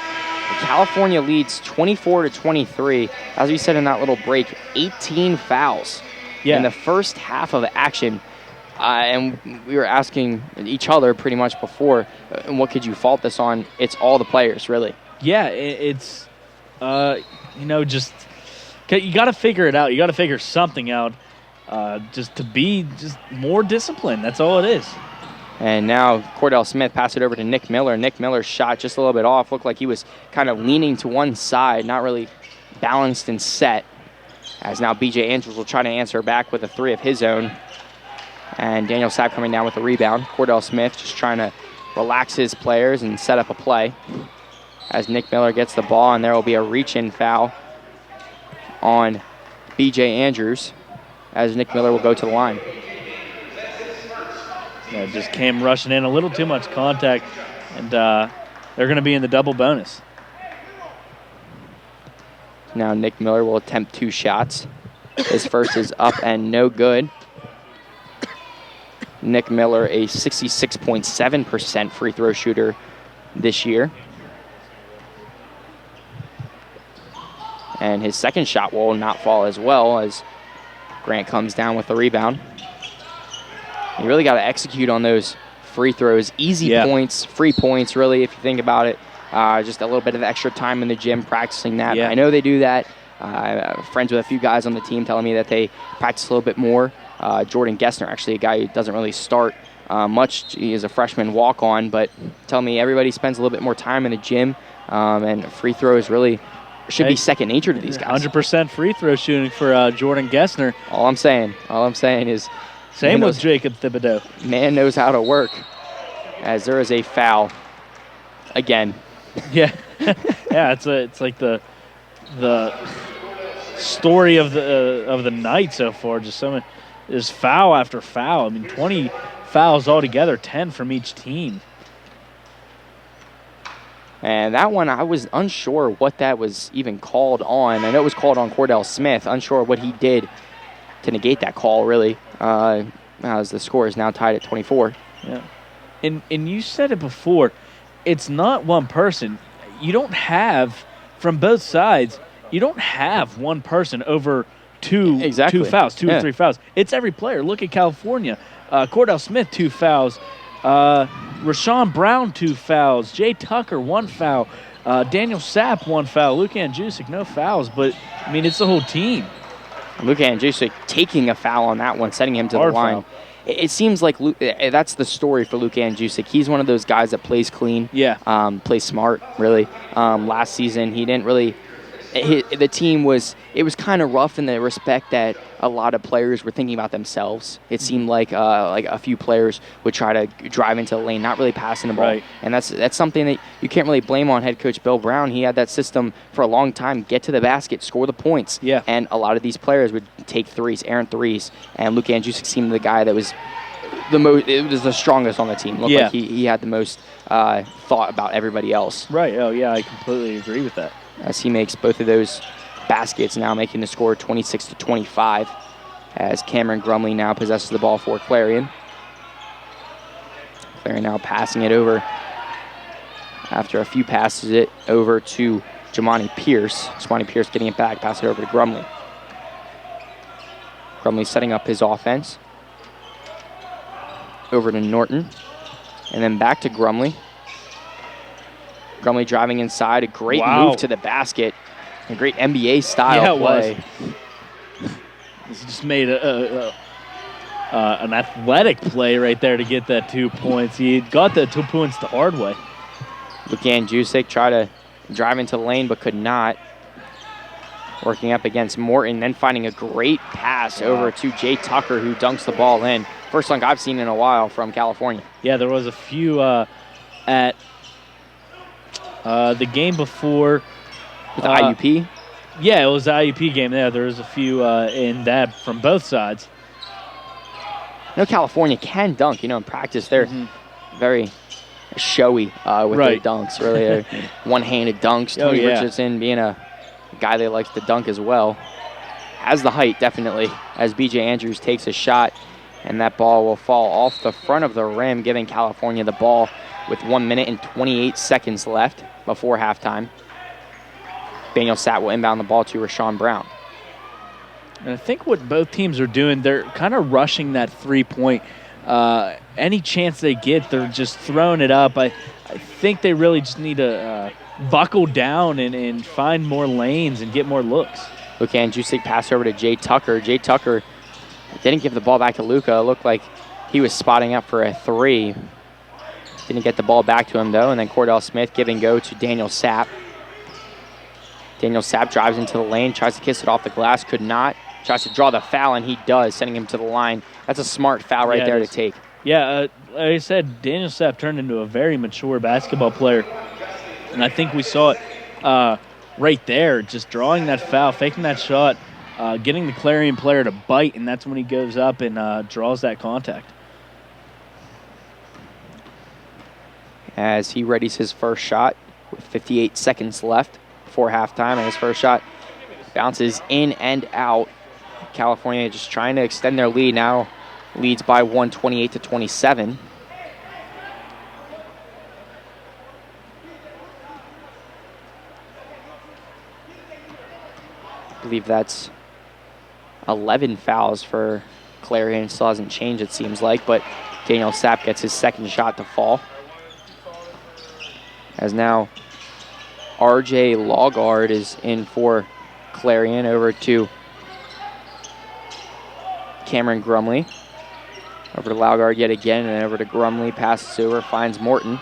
Speaker 1: California leads 24-23. As we said in that little break, 18 fouls in the first half of action. And we were asking each other pretty much before, what could you fault this on? It's all the players, really.
Speaker 2: Yeah, it's, just you got to figure it out. You got to figure something out just to be just more disciplined. That's all it is.
Speaker 1: And now Cordell Smith passed it over to Nick Miller. Nick Miller's shot just a little bit off. Looked like he was kind of leaning to one side, not really balanced and set. As now B.J. Andrews will try to answer back with a three of his own. And Daniel Sapp coming down with the rebound. Cordell Smith just trying to relax his players and set up a play. As Nick Miller gets the ball, and there will be a reach-in foul on B.J. Andrews, as Nick Miller will go to the line.
Speaker 2: Yeah, just came rushing in, a little too much contact, and they're going to be in the double bonus.
Speaker 1: Now Nick Miller will attempt 2 shots. His first is up and no good. Nick Miller, a 66.7% free throw shooter this year. And his second shot will not fall as well, as Grant comes down with the rebound. You really got to execute on those free throws. Easy points, free points, really, if you think about it. Just a little bit of extra time in the gym practicing that.
Speaker 2: Yeah.
Speaker 1: I know they do that. Friends with a few guys on the team telling me that they practice a little bit more. Jordan Gessner, actually a guy who doesn't really start much. He is a freshman walk-on, but tell me everybody spends a little bit more time in the gym, and free throws really should be second nature to these guys.
Speaker 2: 100% free throw shooting for Jordan Gessner.
Speaker 1: All I'm saying is
Speaker 2: same with Jacob Thibodeau.
Speaker 1: Man knows how to work, as there is a foul again.
Speaker 2: Yeah, yeah. It's like the story of the night so far. Just there's foul after foul. I mean, 20 fouls altogether, 10 from each team.
Speaker 1: And that one, I was unsure what that was even called on. I know it was called on Cordell Smith. Unsure what he did to negate that call, really, as the score is now tied at 24.
Speaker 2: Yeah, and you said it before. It's not one person. You don't have, from both sides, you don't have one person over two fouls, two or three fouls. It's every player. Look at California. Cordell Smith, 2 fouls. Rashawn Brown, 2 fouls. Jay Tucker, 1 foul. Daniel Sapp, 1 foul. Luka Andjusic, no fouls. But, I mean, it's the whole team.
Speaker 1: Luka Andjusic taking a foul on that one, setting him to the line.
Speaker 2: Foul.
Speaker 1: It seems like that's the story for Luka Andjusic. He's one of those guys that plays clean, plays smart, really. Last season, he didn't really the team was kind of rough in the respect that a lot of players were thinking about themselves. It seemed like a few players would try to drive into the lane, not really passing the ball.
Speaker 2: Right.
Speaker 1: And that's something that you can't really blame on head coach Bill Brown. He had that system for a long time: get to the basket, score the points.
Speaker 2: Yeah.
Speaker 1: And a lot of these players would take threes, errant threes, and Luka Andjusic seemed the guy that was the strongest on the team. Looked like he had the most thought about everybody else.
Speaker 2: Right. Oh yeah, I completely agree with that.
Speaker 1: As he makes both of those baskets, now making the score 26-25, as Cameron Grumley now possesses the ball for Clarion. Clarion now passing it over after a few passes it over to Jamani Pierce. Jamani Pierce getting it back, pass it over to Grumley. Grumley setting up his offense. Over to Norton, and then back to Grumley. Grumley driving inside, a great move to the basket, a great NBA style play.
Speaker 2: He just made an athletic play right there to get that 2 points. He got the 2 points the hard way.
Speaker 1: Luka Andjusic tried to drive into the lane but could not. working up against Morton, then finding a great pass over to Jay Tucker, who dunks the ball in. First dunk I've seen in a while from California.
Speaker 2: Yeah, there was a few at the game before.
Speaker 1: With the IUP?
Speaker 2: Yeah, it was the IUP game there. There was a few in that from both sides.
Speaker 1: I know California can dunk. In practice they're very showy with their dunks. Really, one-handed dunks. Tony Richardson being a guy that likes to dunk as well. Has the height, definitely, as B.J. Andrews takes a shot, and that ball will fall off the front of the rim, giving California the ball with 1 minute and 28 seconds left before halftime. Daniel Sapp will inbound the ball to Rashawn Brown.
Speaker 2: And I think what both teams are doing, they're kind of rushing that three-point. Any chance they get, they're just throwing it up. I think they really just need to buckle down and find more lanes and get more looks.
Speaker 1: Luka Andjusic pass over to Jay Tucker. Jay Tucker didn't give the ball back to Luka. It looked like he was spotting up for a three. Didn't get the ball back to him, though. And then Cordell Smith giving go to Daniel Sapp. Daniel Sapp drives into the lane, tries to kiss it off the glass, could not. Tries to draw the foul, and he does, sending him to the line. That's a smart foul right there to take.
Speaker 2: Yeah, like I said, Daniel Sapp turned into a very mature basketball player. And I think we saw it right there, just drawing that foul, faking that shot, getting the Clarion player to bite, and that's when he goes up and draws that contact.
Speaker 1: As he readies his first shot with 58 seconds left before halftime, and his first shot bounces in and out. California just trying to extend their lead now. Leads by 128-27. I believe that's 11 fouls for Clarion. Still hasn't changed, it seems like, but Daniel Sapp gets his second shot to fall. As now RJ Lawgard is in for Clarion, over to Cameron Grumley. Over to Lawgard yet again, and then over to Grumley. Passes over, finds Morton.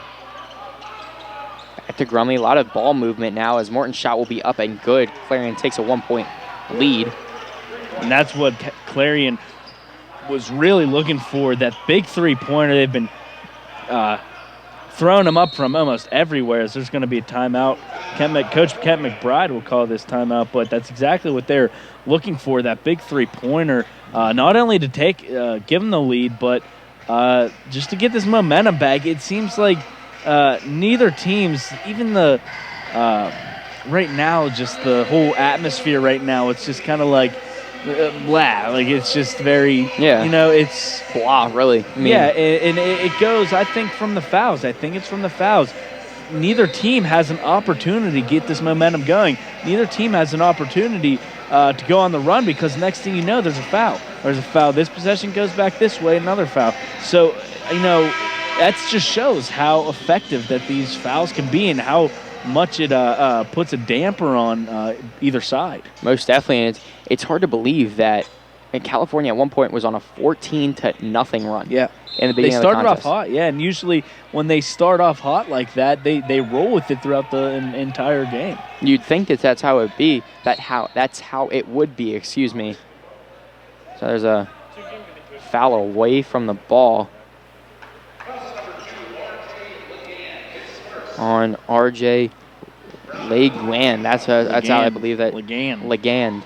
Speaker 1: Back to Grumley. A lot of ball movement now as Morton's shot will be up and good. Clarion takes a 1-point lead.
Speaker 2: And that's what Clarion was really looking for, that big three-pointer. They've been throwing them up from almost everywhere. So there's going to be a timeout. Coach Kent McBride will call this timeout, but that's exactly what they're looking for, that big three-pointer. Not only to give them the lead, but just to get this momentum back. It seems like neither teams, even the right now, just the whole atmosphere right now, it's just kind of like blah. Like, it's just very, it's
Speaker 1: blah, really.
Speaker 2: I mean, and it goes, I think, from the fouls. I think it's from the fouls. Neither team has an opportunity to get this momentum going. Neither team has an opportunity to go on the run, because next thing you know, there's a foul. There's a foul. This possession goes back this way, another foul. So, that just shows how effective that these fouls can be and how much it puts a damper on either side.
Speaker 1: Most definitely, and it's hard to believe that California at one point was on a 14-0 run.
Speaker 2: Yeah.
Speaker 1: In the beginning
Speaker 2: they started
Speaker 1: of the
Speaker 2: off hot, and usually when they start off hot like that, they roll with it throughout the entire game.
Speaker 1: You'd think that that's how it would be. That's how it would be. Excuse me. So there's a foul away from the ball on RJ Legand. That's how I believe that. Legand.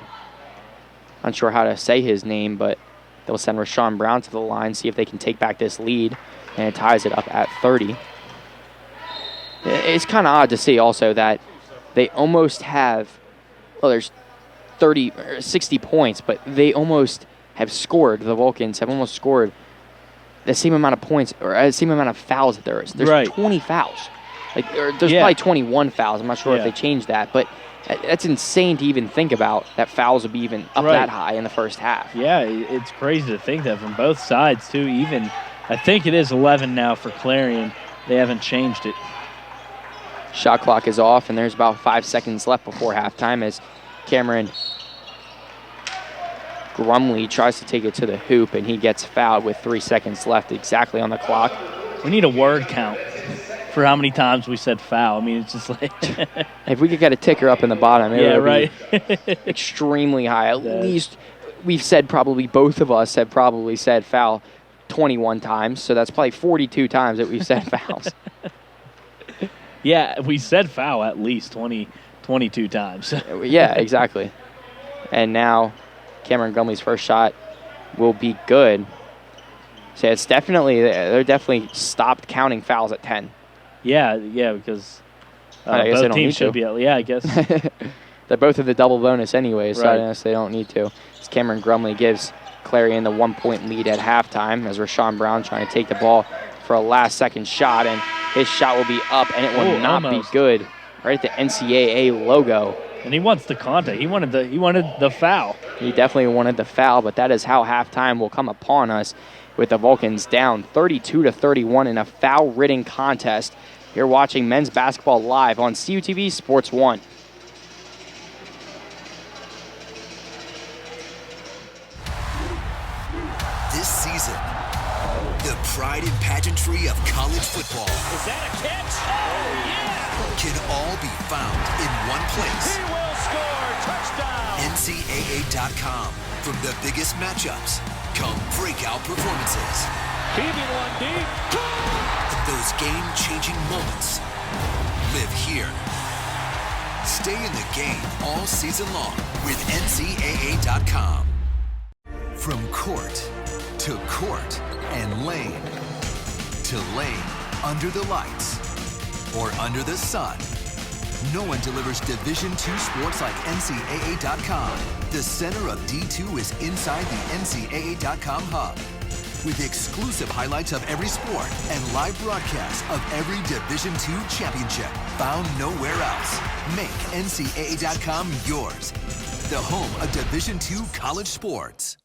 Speaker 1: Unsure how to say his name, but they'll send Rashawn Brown to the line, see if they can take back this lead, and it ties it up at 30. It's kind of odd to see also that they almost have, there's 30 or 60 points, but they almost have scored, the Vulcans have almost scored the same amount of points, or the same amount of fouls that there is. There's 20 fouls. There's probably 21 fouls. I'm not sure if they changed that, but that's insane to even think about, that fouls would be even up that high in the first half.
Speaker 2: Yeah, it's crazy to think that from both sides, too. Even, I think it is 11 now for Clarion. They haven't changed it.
Speaker 1: Shot clock is off, and there's about 5 seconds left before halftime as Cameron Grumley tries to take it to the hoop, and he gets fouled with 3 seconds left exactly on the clock.
Speaker 2: We need a word count for how many times we said foul. I mean, it's just like
Speaker 1: If we could get a ticker up in the bottom, it
Speaker 2: yeah,
Speaker 1: would
Speaker 2: right.
Speaker 1: be extremely high. At least we've said probably both of us have probably said foul 21 times, so that's probably 42 times that we've said fouls.
Speaker 2: Yeah, we said foul at least 22 times.
Speaker 1: Yeah, exactly. And now Cameron Grumley's first shot will be good. So it's definitely, they're definitely stopped counting fouls at 10.
Speaker 2: Yeah, because
Speaker 1: I guess they
Speaker 2: both
Speaker 1: don't
Speaker 2: teams
Speaker 1: need
Speaker 2: should
Speaker 1: to.
Speaker 2: be. Yeah, I guess.
Speaker 1: They're both at the double bonus anyway, so I
Speaker 2: Right.
Speaker 1: guess they don't need to. As Cameron Grumley gives Clarion the 1-point lead at halftime as Rashawn Brown trying to take the ball for a last-second shot, and his shot will be up, and it will not
Speaker 2: almost.
Speaker 1: be good. Right at the NCAA logo.
Speaker 2: And he wants the contact. He wanted the foul.
Speaker 1: He definitely wanted the foul, but that is how halftime will come upon us, with the Vulcans down 32-31 in a foul-ridden contest. You're watching men's basketball live on CUTV Sports 1.
Speaker 4: This season, the pride and pageantry of college football
Speaker 7: Is that a catch? Oh, yeah!
Speaker 4: can all be found in one place.
Speaker 7: He will score. Touchdown!
Speaker 4: NCAA.com. From the biggest matchups come breakout performances.
Speaker 7: Keeping one deep.
Speaker 4: And those game-changing moments live here. Stay in the game all season long with NCAA.com. From court to court and lane to lane under the lights or under the sun, no one delivers Division II sports like NCAA.com. The center of D2 is inside the NCAA.com hub with exclusive highlights of every sport and live broadcasts of every Division II championship found nowhere else. Make NCAA.com yours, the home of Division II college sports.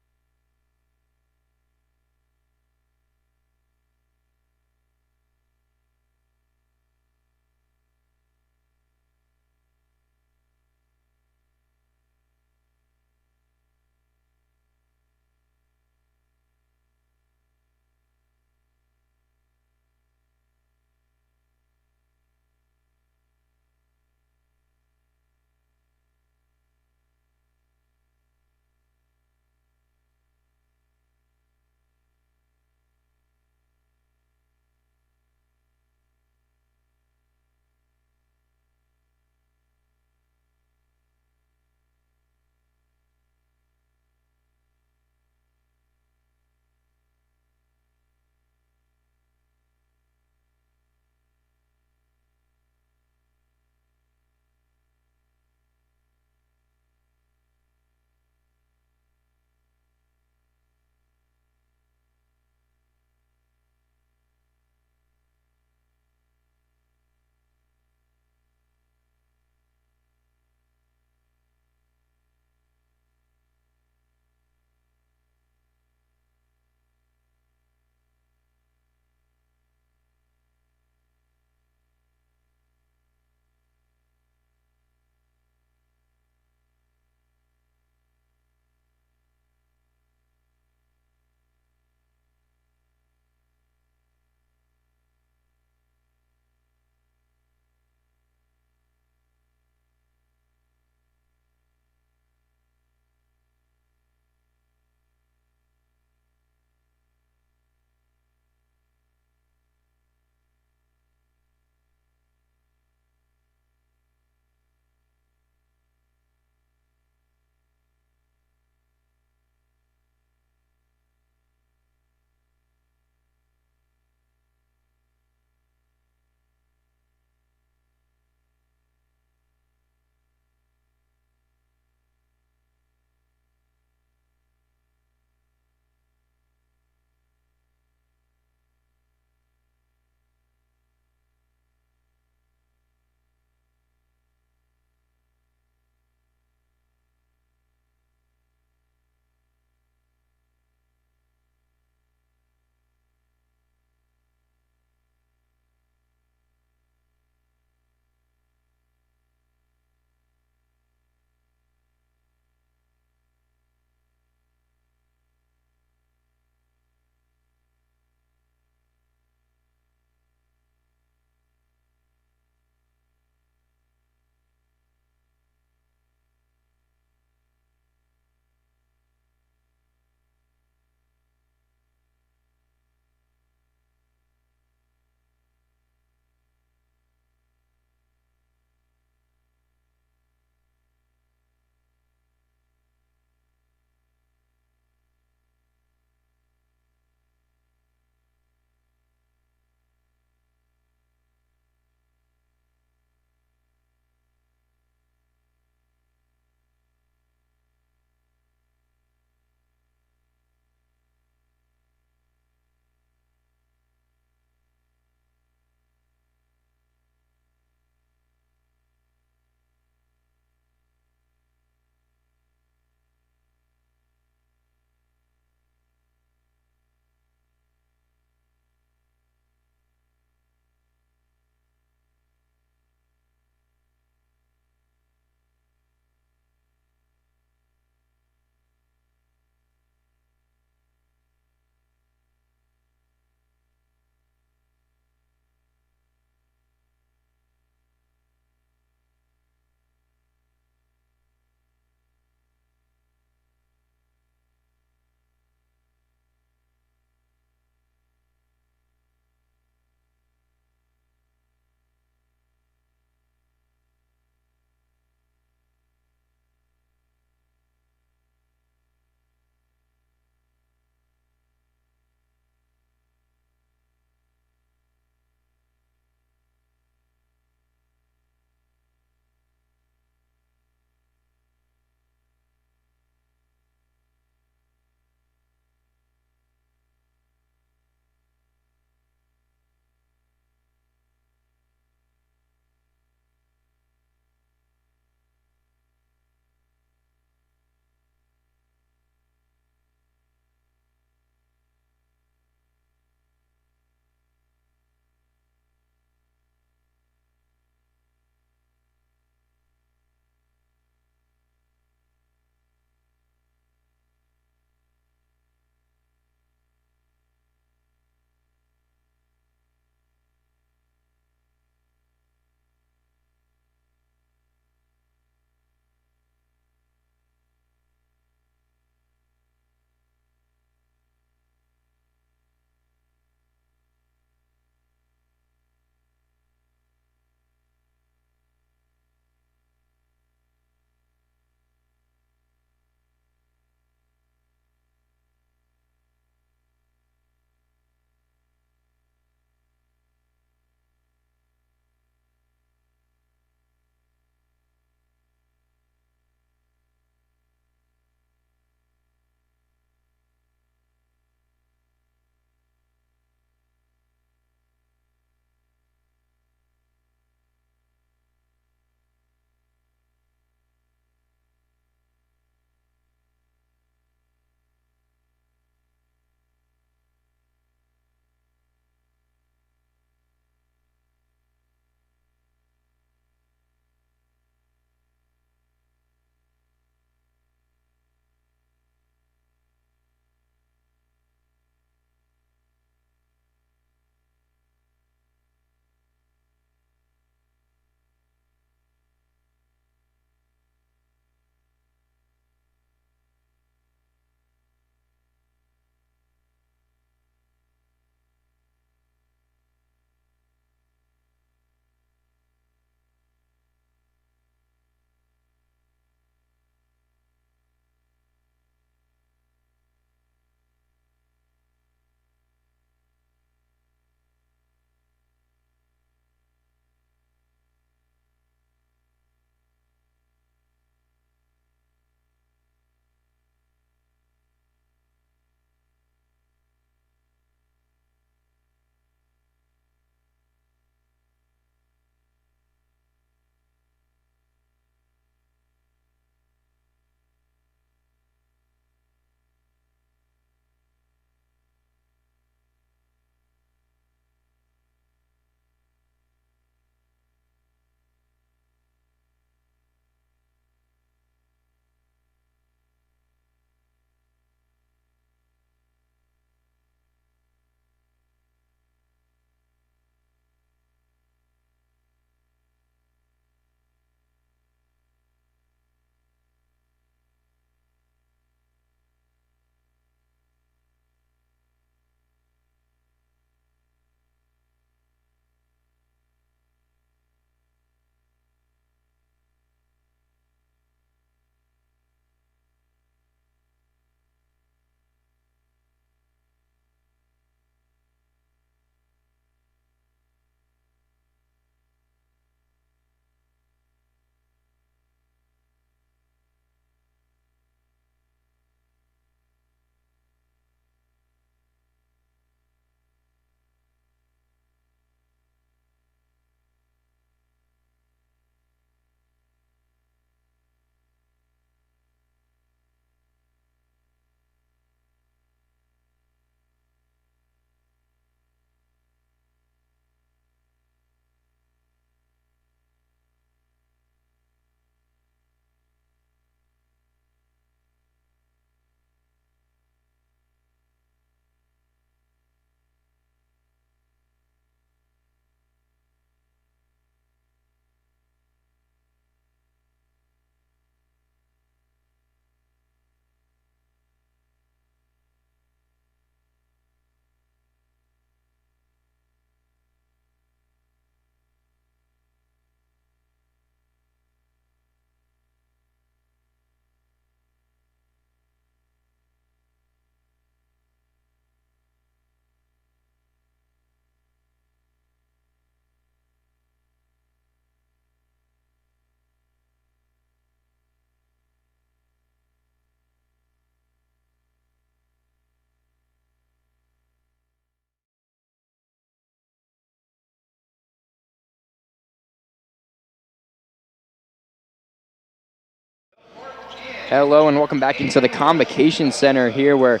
Speaker 1: Hello and welcome back into the Convocation Center here where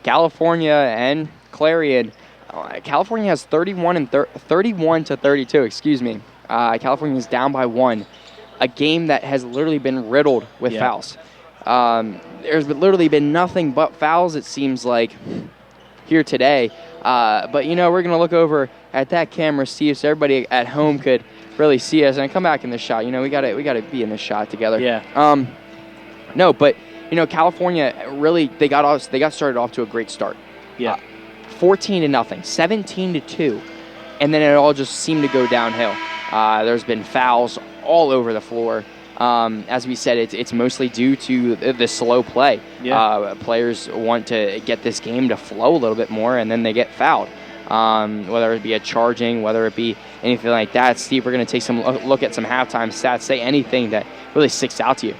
Speaker 1: California and Clarion. California has 31 to 32, excuse me. California is down by 1. A game that has literally been riddled with fouls. There's literally been nothing but fouls, it seems like, here today. But, you know, we're going to look over at that camera, see if everybody at home could really see us. And come back in the shot. You know, we gotta be in the shot together.
Speaker 2: Yeah.
Speaker 1: No, but, you know, California really, they got started off to a great start.
Speaker 2: Yeah.
Speaker 1: 14-0, 17-2, and then it all just seemed to go downhill. There's been fouls all over the floor. As we said, it's mostly due to the slow play.
Speaker 2: Yeah.
Speaker 1: Players want to get this game to flow a little bit more, and then they get fouled. Whether it be a charging, whether it be anything like that. Steve, we're going to take some look at some halftime stats. Say anything that really sticks out to you.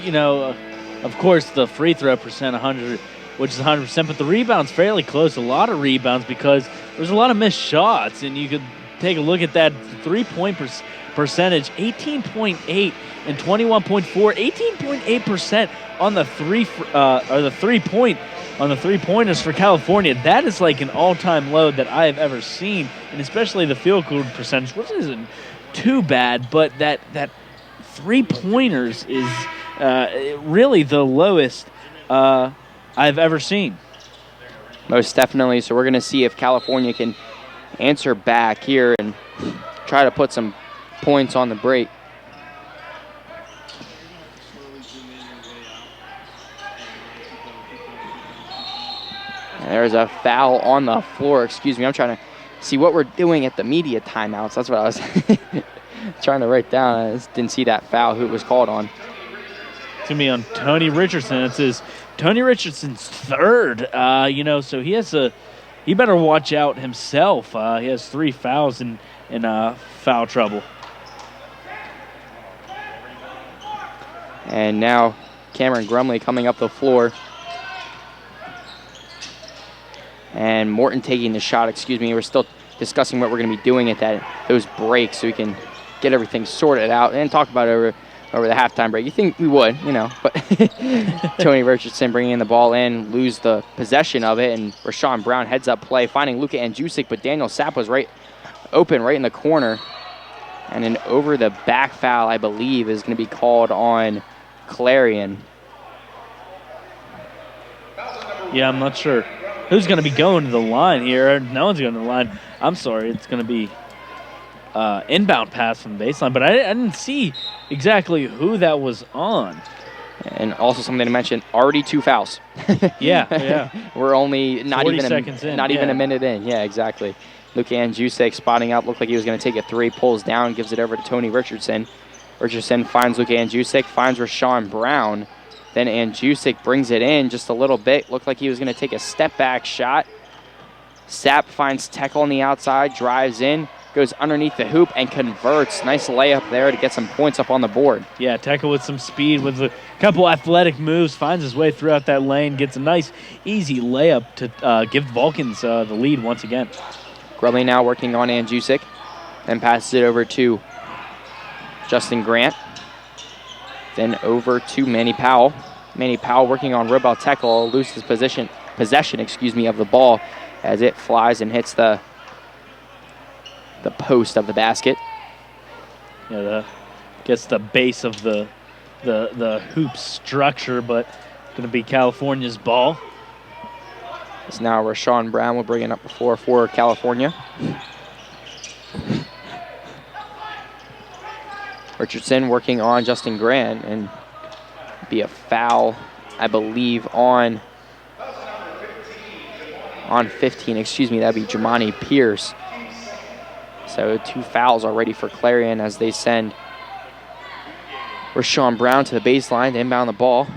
Speaker 2: You know, of course, the free throw percent 100, which is 100%, but the rebounds fairly close. A lot of rebounds because there's a lot of missed shots, and you could take a look at that three-point percentage, 18.8 and 21.4, 18.8% on the three-pointers for California. That is like an all-time low that I have ever seen, and especially the field goal percentage, which isn't too bad, but that three-pointers is really the lowest I've ever seen.
Speaker 1: Most definitely. So we're going to see if California can answer back here and try to put some points on the break. There's a foul on the floor. Excuse me. I'm trying to see what we're doing at the media timeouts. That's what I was trying to write down. I just didn't see that foul, who it was called on.
Speaker 2: It's going to be on Tony Richardson. It says Tony Richardson's third. You know, so he better watch out himself. He has 3 fouls in foul trouble.
Speaker 1: And now Cameron Grumley coming up the floor. And Morton taking the shot, excuse me. We're still discussing what we're going to be doing at those breaks so we can get everything sorted out and talk about it over the halftime break. You think we would, you know, but Tony Richardson bringing the ball in, lose the possession of it, and Rashawn Brown heads up play, finding Luka Andjusic, but Daniel Sapp was right open, right in the corner. And an over the back foul, I believe, is going to be called on Clarion.
Speaker 2: Yeah, I'm not sure who's going to be going to the line here. No one's going to the line. I'm sorry, it's going to be inbound pass from the baseline, but I didn't see exactly who that was on.
Speaker 1: And also something to mention, already 2 fouls.
Speaker 2: Yeah.
Speaker 1: We're only not even a minute in. Yeah, exactly. Luka Andjusic spotting up, looked like he was going to take a 3, pulls down, gives it over to Tony Richardson. Richardson finds Luka Andjusic, finds Rashawn Brown. Then Andjusic brings it in just a little bit. Looked like he was going to take a step-back shot. Sapp finds Tekel on the outside, drives in, goes underneath the hoop, and converts. Nice layup there to get some points up on the board.
Speaker 2: Yeah, Tekel with some speed, with a couple athletic moves, finds his way throughout that lane, gets a nice, easy layup to give the Vulcans the lead once again.
Speaker 1: Grumley now working on Andjusic, then passes it over to Justin Grant. Then over to Manny Powell. Manny Powell working on Robel Tekel, loses possession of the ball as it flies and hits the post of the basket.
Speaker 2: Yeah, gets the base of the hoop structure, but going to be California's ball.
Speaker 1: It's now Rashawn Brown will bring it up the floor for California. Richardson working on Justin Grant, and be a foul, I believe, on 15. Excuse me, that'd be Jamani Pierce. So 2 fouls already for Clarion as they send Rashawn Brown to the baseline to inbound the ball.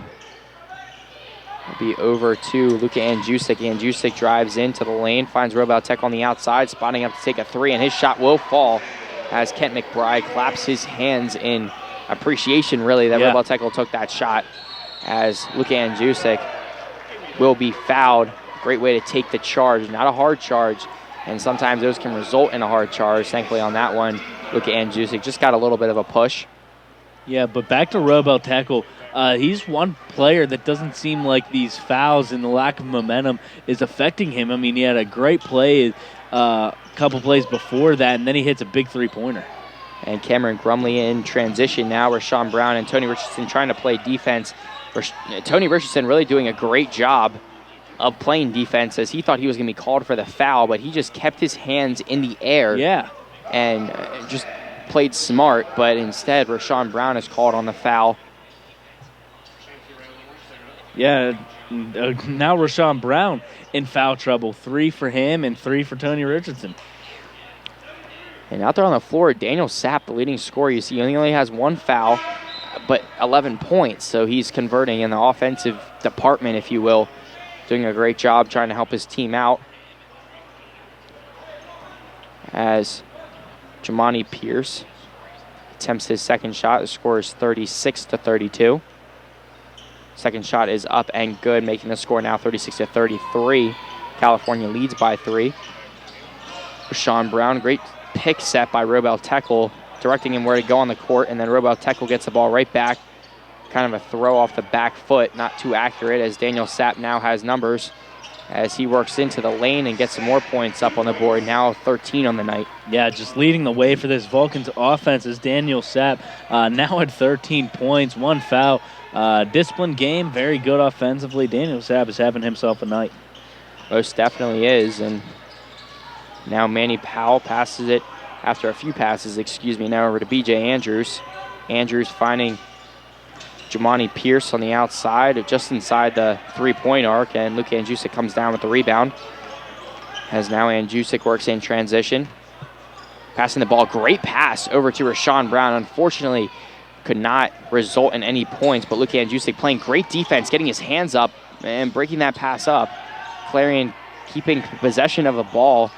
Speaker 1: It'll be over to Luka Andjusic. Andjusic drives into the lane, finds Robel Tekel on the outside, spotting up to take a 3, and his shot will fall as Kent McBride claps his hands in appreciation, really, that Robel Tekel took that shot, as Luka Andjusic will be fouled. Great way to take the charge, not a hard charge, and sometimes those can result in a hard charge. Thankfully on that one, Luka Andjusic just got a little bit of a push.
Speaker 2: Yeah, but back to Robel Tekel. he's one player that doesn't seem like these fouls and the lack of momentum is affecting him. I mean, he had a great play a couple plays before that, and then he hits a big three-pointer.
Speaker 1: And Cameron Grumley in transition now. Rashawn Brown and Tony Richardson trying to play defense. Tony Richardson really doing a great job of playing defense, as he thought he was going to be called for the foul, but he just kept his hands in the air.
Speaker 2: Yeah.
Speaker 1: And just played smart, but instead Rashawn Brown is called on the foul.
Speaker 2: Yeah, now Rashawn Brown in foul trouble. 3 for him and 3 for Tony Richardson.
Speaker 1: And out there on the floor, Daniel Sapp, the leading scorer. You see, he only has 1 foul, but 11 points. So he's converting in the offensive department, if you will. Doing a great job trying to help his team out. As Jamani Pierce attempts his second shot. The score is 36-32. Second shot is up and good, making the score now 36-33. California leads by 3. Rashawn Brown, great pick set by Robel Tekel, directing him where to go on the court, and then Robel Tekel gets the ball right back. Kind of a throw off the back foot, not too accurate, as Daniel Sapp now has numbers as he works into the lane and gets some more points up on the board, now 13 on the night.
Speaker 2: Yeah, just leading the way for this Vulcans offense is Daniel Sapp, now at 13 points, 1 foul. Disciplined game, very good offensively. Daniel Sapp is having himself a night.
Speaker 1: Most definitely is, and now Manny Powell passes it after a few passes, now over to B.J. Andrews. Andrews finding Jamani Pierce on the outside, just inside the three-point arc, and Luka Andjusic comes down with the rebound. As now Andjusic works in transition. Passing the ball, great pass over to Rashawn Brown. Unfortunately, could not result in any points, but Luka Andjusic playing great defense, getting his hands up and breaking that pass up. Clarion keeping possession of the ball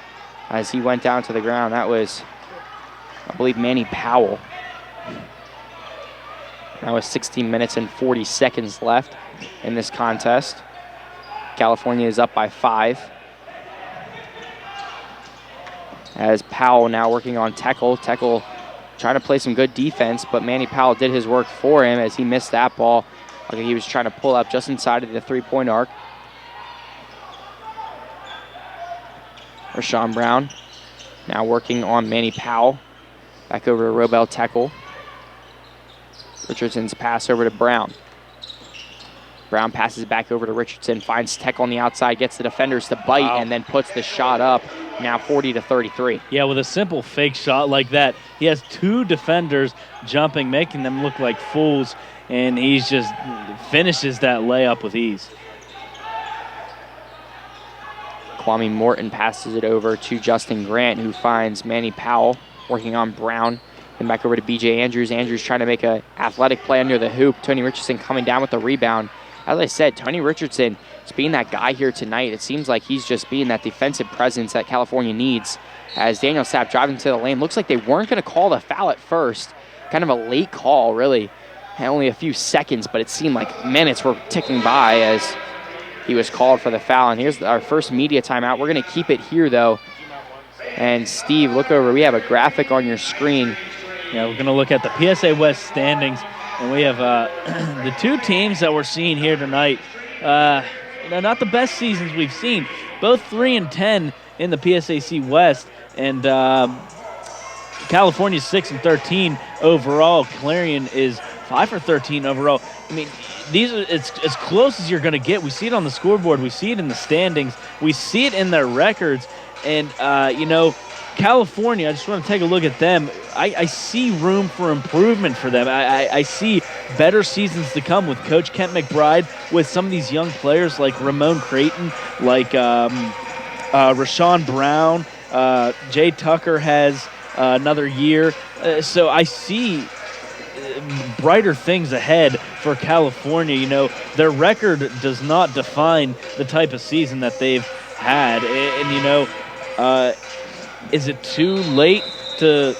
Speaker 1: as he went down to the ground. That was, I believe, Manny Powell. Now with 16 minutes and 40 seconds left in this contest. California is up by 5. As Powell now working on Tekel. Tekel trying to play some good defense, but Manny Powell did his work for him as he missed that ball. Okay, he was trying to pull up just inside of the three-point arc. Rashawn Brown now working on Manny Powell. Back over to Robel Tekel. Richardson's pass over to Brown. Brown passes back over to Richardson, finds Tekel on the outside, gets the defenders to bite, and then puts the shot up, now 40-33.
Speaker 2: Yeah, with a simple fake shot like that, he has 2 defenders jumping, making them look like fools, and he just finishes that layup with ease.
Speaker 1: Kwame Morton passes it over to Justin Grant, who finds Manny Powell working on Brown. And back over to B.J. Andrews. Andrews trying to make an athletic play under the hoop. Tony Richardson coming down with the rebound. As I said, Tony Richardson is being that guy here tonight. It seems like he's just being that defensive presence that California needs. As Daniel Sapp driving to the lane. Looks like they weren't going to call the foul at first. Kind of a late call, really. Only a few seconds, but it seemed like minutes were ticking by as he was called for the foul. And here's our first media timeout. We're going to keep it here, though. And Steve, look over. We have a graphic on your screen.
Speaker 2: Yeah, we're going to look at the PSA West standings, and we have the 2 teams that we're seeing here tonight. Not the best seasons we've seen. Both 3-10 in the PSAC West, and California's 6-13 overall. Clarion is 5-13 overall. I mean, these are it's as close as you're going to get. We see it on the scoreboard. We see it in the standings. We see it in their records, and California, I just want to take a look at them. I see room for improvement for them. I see better seasons to come with Coach Kent McBride, with some of these young players like Ramon Creighton, like Rashawn Brown. Jay Tucker has another year. So I see brighter things ahead for California. Their record does not define the type of season that they've had. And is it too late to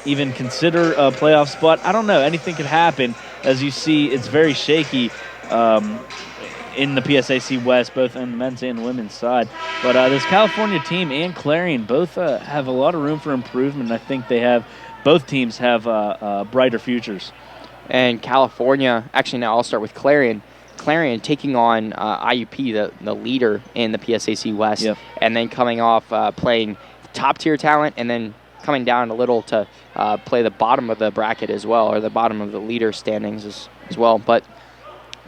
Speaker 2: even consider a playoff spot? I don't know. Anything could happen. As you see, it's very shaky in the PSAC West, both on the men's and women's side. But this California team and Clarion both have a lot of room for improvement. I think both teams have brighter futures.
Speaker 1: And California, actually now I'll start with Clarion. Clarion taking on IUP, the leader in the PSAC West,
Speaker 2: Yep.
Speaker 1: and then coming off playing top-tier talent and then coming down a little to play the bottom of the bracket as well, or the bottom of the leader standings as well. But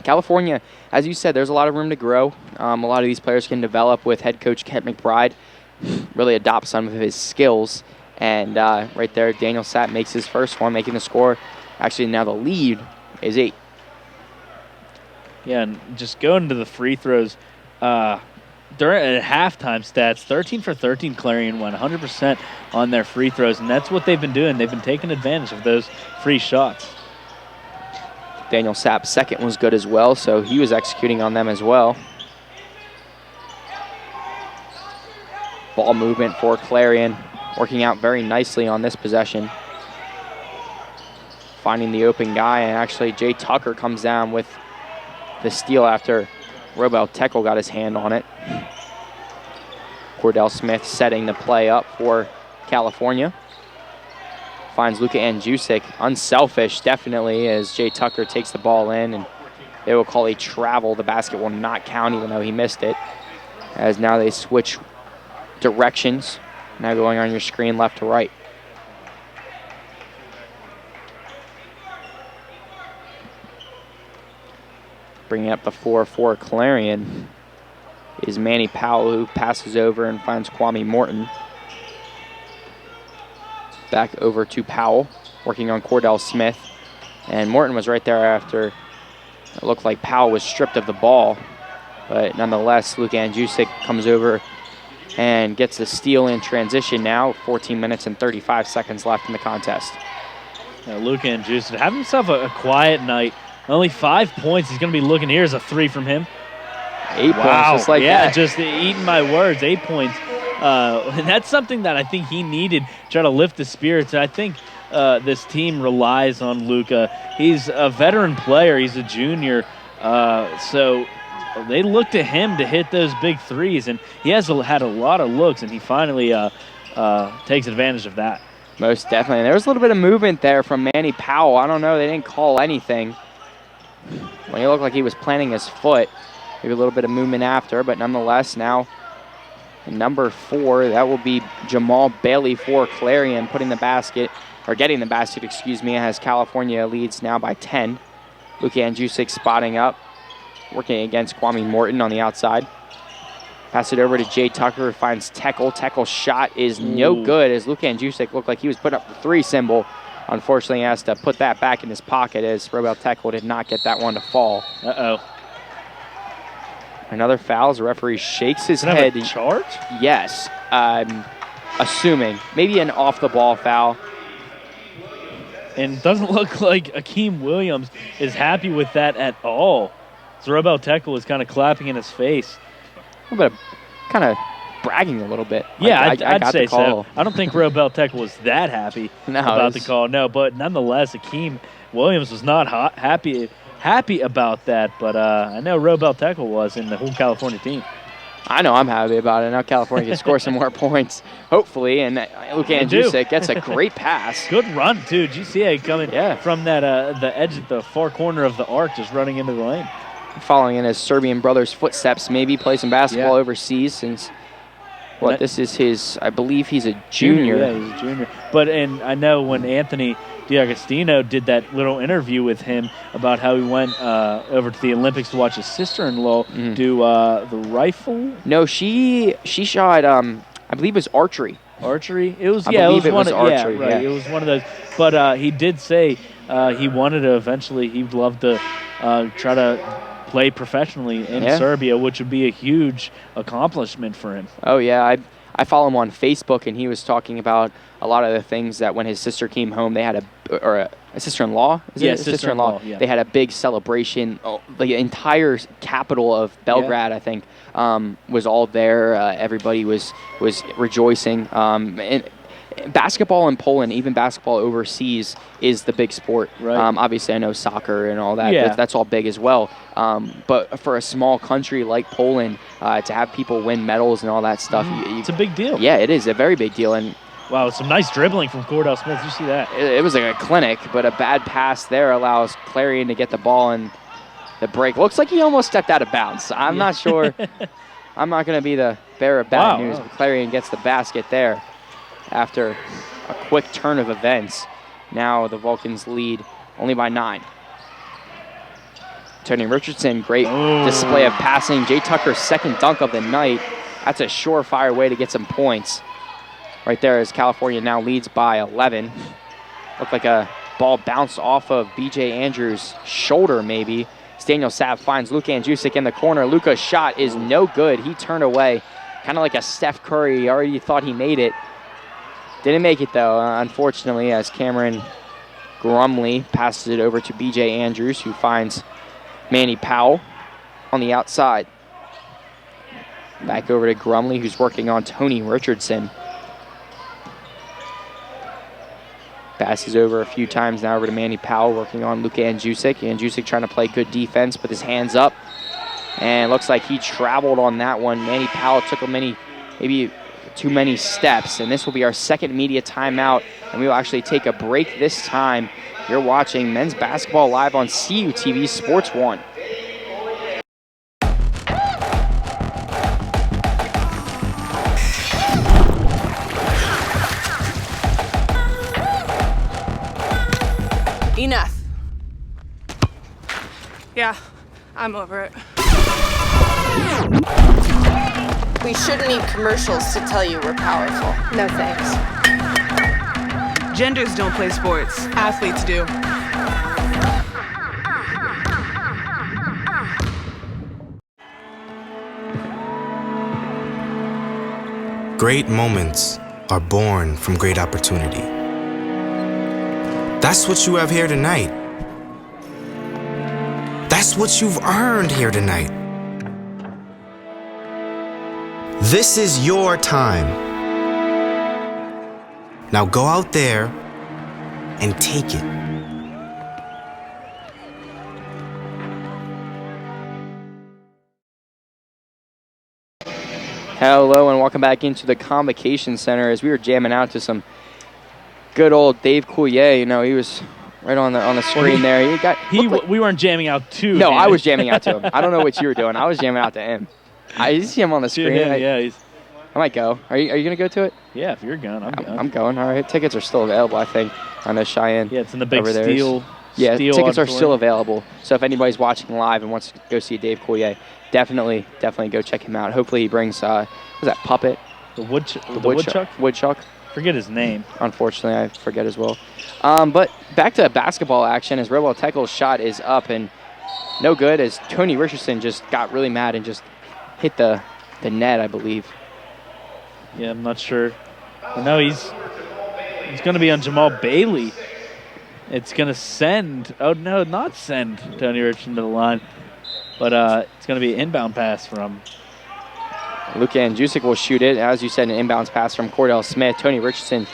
Speaker 1: California, as you said, there's a lot of room to grow. A lot of these players can develop with head coach Kent McBride, really adopt some of his skills. And right there, Daniel Sapp makes his first one, making the score. Actually, now the lead is 8.
Speaker 2: Yeah, and just going to the free throws, during at halftime stats, 13 for 13 Clarion went 100% on their free throws, and that's what they've been doing. They've been taking advantage of those free shots.
Speaker 1: Daniel Sapp's second was good as well, so he was executing on them as well. Ball movement for Clarion, working out very nicely on this possession. Finding the open guy, and actually Jay Tucker comes down with the steal after Robel Tekel got his hand on it. Cordell Smith setting the play up for California. Finds Luka Andjusic. Unselfish, definitely, as Jay Tucker takes the ball in, and they will call a travel. The basket will not count, even though he missed it, as now they switch directions. Now going on your screen left to right. Bringing up the floor for Clarion is Manny Powell, who passes over and finds Kwame Morton. Back over to Powell, working on Cordell Smith. And Morton was right there after it looked like Powell was stripped of the ball. But nonetheless, Luke Andjusic comes over and gets the steal in transition now. 14 minutes and 35 seconds left in the contest.
Speaker 2: Luke Andjusic having himself a quiet night. Only 5 points. He's going to be looking. Here's a 3 from him.
Speaker 1: 8 points, just like that.
Speaker 2: Yeah, just eating my words. 8 points. And that's something that I think he needed to try to lift the spirits. And I think this team relies on Luka. He's a veteran player. He's a junior. So they look to him to hit those big threes. And he has had a lot of looks, and he finally takes advantage of that.
Speaker 1: Most definitely. There was a little bit of movement there from Manny Powell. I don't know. They didn't call anything. When he looked like he was planting his foot. Maybe a little bit of movement after, but nonetheless, now number 4, that will be Jamal Bailey for Clarion, putting the basket, or getting the basket, excuse me, as California leads now by 10. Luke Andjusic spotting up, working against Kwame Morton on the outside. Pass it over to Jay Tucker, who finds Tekel. Tekel's shot is no good, as Luke Andjusic looked like he was putting up the 3 symbol. Unfortunately, he has to put that back in his pocket, as Robel Tekel did not get that one to fall.
Speaker 2: Uh-oh.
Speaker 1: Another foul as the referee shakes his head.
Speaker 2: Charge?
Speaker 1: Yes, assuming. Maybe an off-the-ball foul.
Speaker 2: And doesn't look like Akeem Williams is happy with that at all. So Robel Tekel is kind of clapping in his face.
Speaker 1: A little bit of kind of bragging a little bit.
Speaker 2: Yeah,
Speaker 1: I
Speaker 2: I'd
Speaker 1: got
Speaker 2: say
Speaker 1: the call.
Speaker 2: so. I don't think Robel Tekel was that happy about the call. No, but nonetheless, Akeem Williams was not happy about that. But I know Robel Tekel was in the whole California team.
Speaker 1: I know I'm happy about it. Now California can score some more points, hopefully. And Luke Andjusic gets a great pass.
Speaker 2: Good run, too. Did you see it coming from that the edge at the far corner of the arc, just running into the lane?
Speaker 1: Following in his Serbian brother's footsteps, maybe play some basketball overseas since, this is his, I believe he's a junior.
Speaker 2: Yeah, he's a junior. And I know when Anthony D'Agostino did that little interview with him about how he went over to the Olympics to watch his sister-in-law do the rifle.
Speaker 1: No, she shot, I believe it was archery.
Speaker 2: Archery? It was,
Speaker 1: I believe it was archery.
Speaker 2: Yeah, right. It was one of those. But he did say he wanted to eventually, he'd love to try to play professionally in Serbia, which would be a huge accomplishment for him.
Speaker 1: Oh, yeah. I follow him on Facebook, and he was talking about a lot of the things that when his sister came home, they had a sister-in-law?
Speaker 2: Sister-in-law. Yeah.
Speaker 1: They had a big celebration. The entire capital of Belgrade, I think, was all there. Everybody was rejoicing. And basketball in Poland, even basketball overseas, is the big sport.
Speaker 2: Right.
Speaker 1: Obviously, I know soccer and all that.
Speaker 2: Yeah.
Speaker 1: That's all big as well. But for a small country like Poland, to have people win medals and all that stuff,
Speaker 2: it's a big deal.
Speaker 1: Yeah, it is a very big deal. And
Speaker 2: Wow, some nice dribbling from Cordell Smith. Did you see that?
Speaker 1: It was like a clinic, but a bad pass there allows Clarion to get the ball in the break. Looks like he almost stepped out of bounds. I'm not sure. I'm not going to be the bearer of bad news, but Clarion gets the basket there after a quick turn of events. Now the Vulcans lead only by 9. Tony Richardson, great display of passing. Jay Tucker's second dunk of the night. That's a surefire way to get some points. Right there as California now leads by 11. Looked like a ball bounced off of B.J. Andrews' shoulder maybe. Daniel Sav finds Luka Andjusic in the corner. Luka's shot is no good. He turned away, kind of like a Steph Curry. He already thought he made it. Didn't make it though, unfortunately, as Cameron Grumley passes it over to B.J. Andrews, who finds Manny Powell on the outside. Back over to Grumley, who's working on Tony Richardson. Passes over a few times now over to Manny Powell, working on Luka Andjusic. Andjusic trying to play good defense with his hands up. And looks like he traveled on that one. Manny Powell took maybe too many steps. And this will be our second media timeout. And we will actually take a break this time. You're watching men's basketball live on CUTV Sports 1.
Speaker 3: Enough.
Speaker 5: Yeah, I'm over it.
Speaker 3: We shouldn't need commercials to tell you we're powerful.
Speaker 5: No thanks. Genders don't play sports. Athletes do.
Speaker 6: Great moments are born from great opportunity. That's what you have here tonight. That's what you've earned here tonight. This is your time. Now go out there and take it.
Speaker 1: Hello and welcome back into the Convocation Center as we were jamming out to some good old Dave Coulier. You know, he was right on the screen there.
Speaker 2: We weren't jamming out to
Speaker 1: No,
Speaker 2: him.
Speaker 1: I was jamming out to him. I don't know what you were doing. I was jamming out to him. I see him on the screen.
Speaker 2: Yeah,
Speaker 1: I might go. Are you going to go to it?
Speaker 2: Yeah, if you're going, I'm going.
Speaker 1: I'm going. All right. Tickets are still available, I think, on the Cheyenne.
Speaker 2: Yeah, it's in the big
Speaker 1: over there.
Speaker 2: steel.
Speaker 1: Yeah,
Speaker 2: steel
Speaker 1: tickets are
Speaker 2: auditorium.
Speaker 1: still available. So if anybody's watching live and wants to go see Dave Coulier, definitely go check him out. Hopefully he brings, was that Puppet?
Speaker 2: The Woodchuck?
Speaker 1: Woodchuck.
Speaker 2: Forget his name.
Speaker 1: Unfortunately, I forget as well. But back to basketball action as Robo Tekel's shot is up and no good as Tony Richardson just got really mad and just hit the net, I believe.
Speaker 2: Yeah, I'm not sure. No, he's going to be on Jamal Bailey. It's going to send. Oh, no, not send Tony Richardson to the line. But it's going to be an inbound pass from.
Speaker 1: Luka Andjusic will shoot it. As you said, an inbounds pass from Cordell Smith. Tony Richardson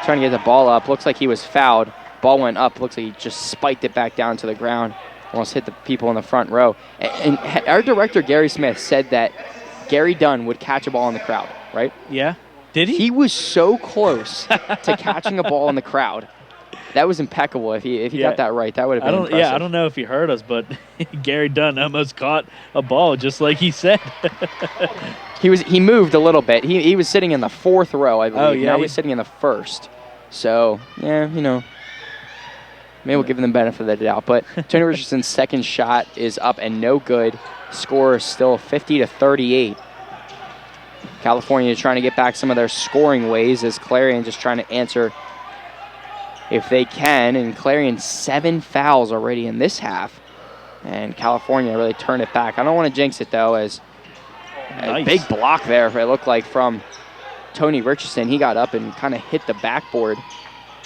Speaker 1: trying to get the ball up. Looks like he was fouled. Ball went up. Looks like he just spiked it back down to the ground. Almost hit the people in the front row. And our director, Gary Smith, said that Gary Dunn would catch a ball in the crowd, right?
Speaker 2: Yeah. Did he?
Speaker 1: He was so close to catching a ball in the crowd. That was impeccable. If he got that right, that would have been impressive.
Speaker 2: Yeah, I don't know if he heard us, but Gary Dunn almost caught a ball just like he said.
Speaker 1: He moved a little bit. He was sitting in the fourth row, I believe.
Speaker 2: Oh, yeah.
Speaker 1: Now he's sitting in the first. So, yeah, you know, maybe we'll give him the benefit of the doubt. But Tony Richardson's second shot is up and no good. Score is still 50-38. California trying to get back some of their scoring ways as Clarion just trying to answer if they can. And Clarion 7 fouls already in this half. And California really turned it back. I don't want to jinx it, though, as a big block there, it looked like, from Tony Richardson. He got up and kind of hit the backboard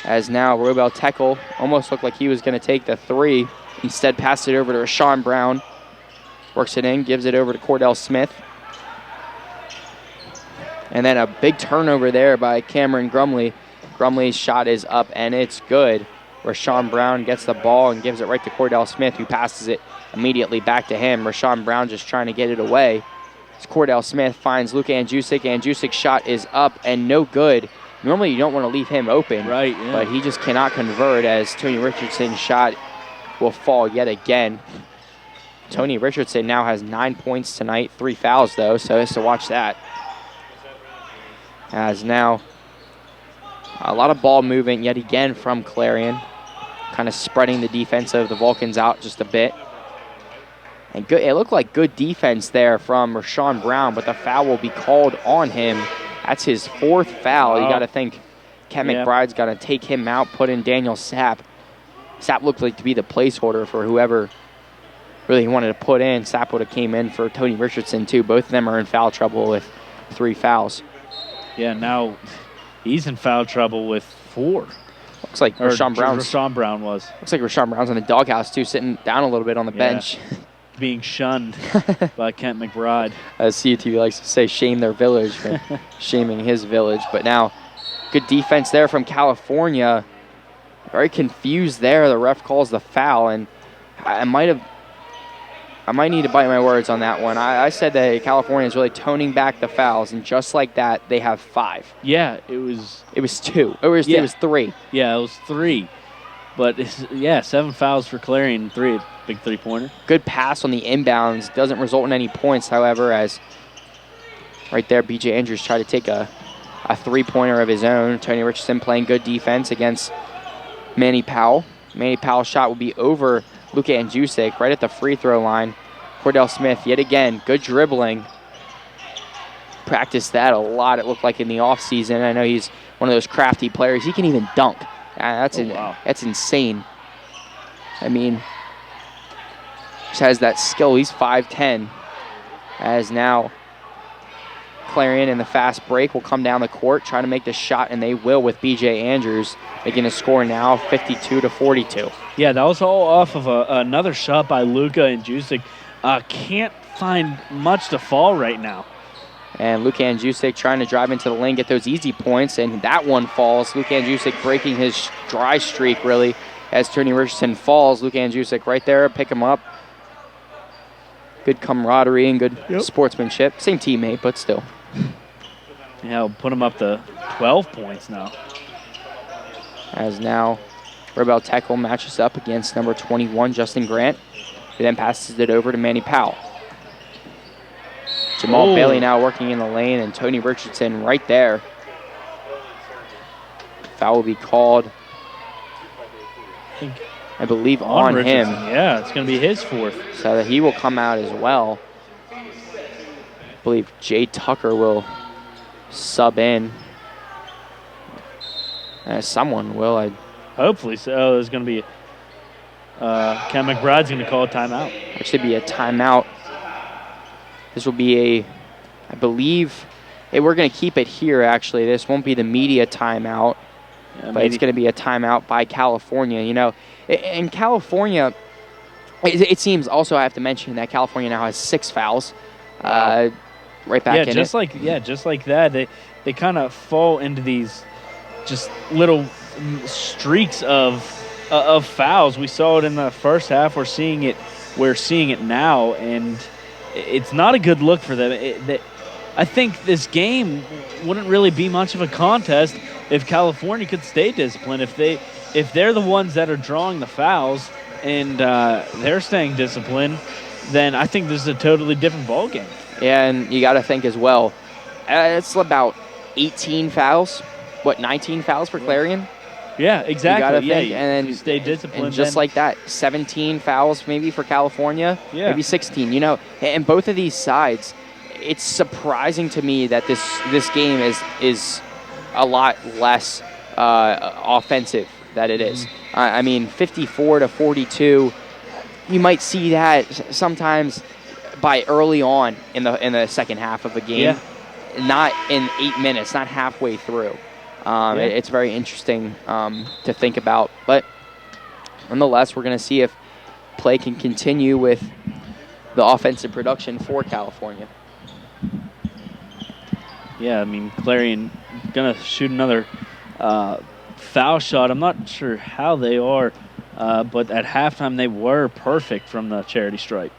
Speaker 1: as now Robel Tekel almost looked like he was going to take the three. Instead, passed it over to Rashawn Brown. Works it in, gives it over to Cordell Smith. And then a big turnover there by Cameron Grumley. Grumley's shot is up, and it's good. Rashawn Brown gets the ball and gives it right to Cordell Smith, who passes it immediately back to him. Rashawn Brown just trying to get it away. As Cordell Smith finds Luka Andjusic. Andjusic's shot is up and no good. Normally, you don't want to leave him open.
Speaker 2: Right, yeah.
Speaker 1: But he just cannot convert as Tony Richardson's shot will fall yet again. Tony Richardson now has 9 points tonight, 3 fouls, though, so he has to watch that. As now a lot of ball movement yet again from Clarion, kind of spreading the defense of the Vulcans out just a bit. And good, it looked like good defense there from Rashawn Brown, but the foul will be called on him. That's his 4th foul.
Speaker 2: Wow.
Speaker 1: You got to think Ken McBride's got to take him out, put in Daniel Sapp. Sapp looked like to be the placeholder for whoever really wanted to put in. Sapp would have came in for Tony Richardson, too. Both of them are in foul trouble with 3 fouls.
Speaker 2: Yeah, now he's in foul trouble with 4.
Speaker 1: Looks like Rashawn
Speaker 2: Brown was.
Speaker 1: Looks like Rashawn Brown's in the doghouse, too, sitting down a little bit on the bench.
Speaker 2: Being shunned by Kent McBride.
Speaker 1: As CUTV likes to say, shame their village, but shaming his village. But now, good defense there from California. Very confused there. The ref calls the foul, and I might need to bite my words on that one. I said that California is really toning back the fouls, and just like that, they have 5.
Speaker 2: Yeah, it was
Speaker 1: 2. It was 3.
Speaker 2: Yeah, it was 3. But, 7 fouls for Clarion, 3. Big 3-pointer.
Speaker 1: Good pass on the inbounds. Doesn't result in any points, however, as right there, B.J. Andrews tried to take a 3-pointer of his own. Tony Richardson playing good defense against Manny Powell. Manny Powell's shot will be over Luka Andjusic right at the free throw line. Cordell Smith, yet again, good dribbling. Practiced that a lot, it looked like, in the offseason. I know he's one of those crafty players. He can even dunk. That's insane. I mean, just has that skill. He's 5'10". As now Clarion in the fast break will come down the court, try to make the shot, and they will with B.J. Andrews making a score now 52-42.
Speaker 2: Yeah, that was all off of another shot by Luka Andjusic. Can't find much to fall right now.
Speaker 1: And Luka Andjusic trying to drive into the lane, get those easy points, and that one falls. Luka Andjusic breaking his dry streak, really, as Tony Richardson falls. Luka Andjusic right there, pick him up. Good camaraderie and good sportsmanship. Same teammate, but still.
Speaker 2: Yeah, we'll put him up to 12 points now.
Speaker 1: As now Rebel Tech will match us up against number 21, Justin Grant, who then passes it over to Manny Powell. Jamal Bailey now working in the lane, and Tony Richardson right there. Foul will be called, I believe, on him.
Speaker 2: Yeah, it's going to be his 4th.
Speaker 1: So that he will come out as well. I believe Jay Tucker will sub in. Someone will.
Speaker 2: Hopefully so. There's going to be Ken McBride's going to call a timeout.
Speaker 1: It should be a timeout. This will be I believe, we're going to keep it here, actually. This won't be the media timeout, but it's going to be a timeout by California. You know, in California, it seems also I have to mention that California now has 6 fouls. Right back in
Speaker 2: just like that. They kind of fall into these just little streaks of fouls. We saw it in the first half. We're seeing it now, and it's not a good look for them. I think this game wouldn't really be much of a contest if California could stay disciplined. If they're the ones that are drawing the fouls and they're staying disciplined, then I think this is a totally different ballgame.
Speaker 1: Yeah, and you got to think as well, it's about 18 fouls. 19 fouls for Clarion?
Speaker 2: Yeah, exactly.
Speaker 1: You think, and then
Speaker 2: you stay disciplined.
Speaker 1: And just like that, 17 fouls maybe for California, maybe 16. You know, and both of these sides, it's surprising to me that this game is a lot less offensive than it is. I mean, 54-42. You might see that sometimes by early on in the second half of a game, not in 8 minutes, not halfway through. It's very interesting to think about. But nonetheless, we're going to see if play can continue with the offensive production for California.
Speaker 2: Yeah, I mean, Clarion going to shoot another foul shot. I'm not sure how they are, but at halftime they were perfect from the charity stripe.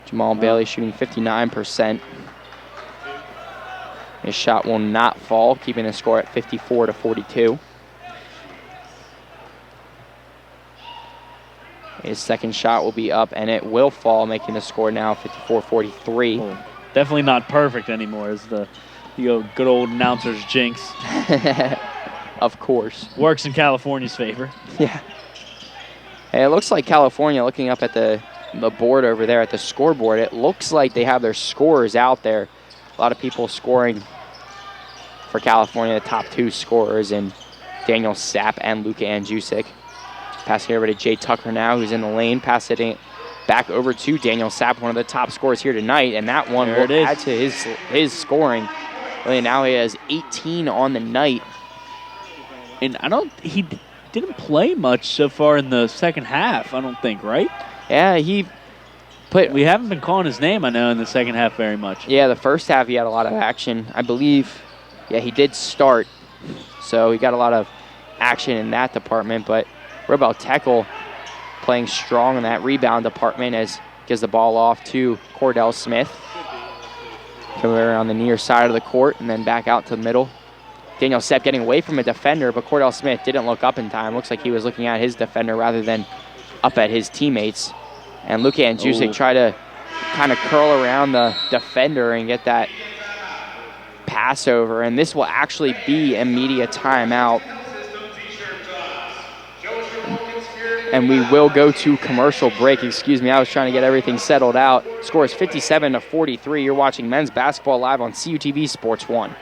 Speaker 1: Jamal Bailey shooting 59%. His shot will not fall, keeping the score at 54-42. His second shot will be up, and it will fall, making the score now 54-43.
Speaker 2: Oh, definitely not perfect anymore, is the good old announcer's jinx.
Speaker 1: Of course.
Speaker 2: Works in California's favor.
Speaker 1: Yeah. Hey, it looks like California, looking up at the board over there at the scoreboard, it looks like they have their scorers out there. A lot of people scoring for California, the top 2 scorers, and Daniel Sapp and Luka Andjusic. Passing over to Jay Tucker now, who's in the lane. Pass it back over to Daniel Sapp, one of the top scorers here tonight, and that one will add to his scoring. Really, now he has 18 on the night.
Speaker 2: And he didn't play much so far in the second half, I don't think, right?
Speaker 1: Yeah, we
Speaker 2: haven't been calling his name, I know, in the second half very much.
Speaker 1: Yeah, the first half he had a lot of action. I believe, yeah, he did start, so he got a lot of action in that department. But Robel Tekel playing strong in that rebound department as gives the ball off to Cordell Smith. Coming around the near side of the court and then back out to the middle. Daniel Sepp getting away from a defender, but Cordell Smith didn't look up in time. Looks like he was looking at his defender rather than up at his teammates. And Luka Andjusic tried to kind of curl around the defender and get that pass over. And this will actually be a media timeout. And we will go to commercial break. Excuse me, I was trying to get everything settled out. Score is 57-43. You're watching men's basketball live on CUTV Sports 1.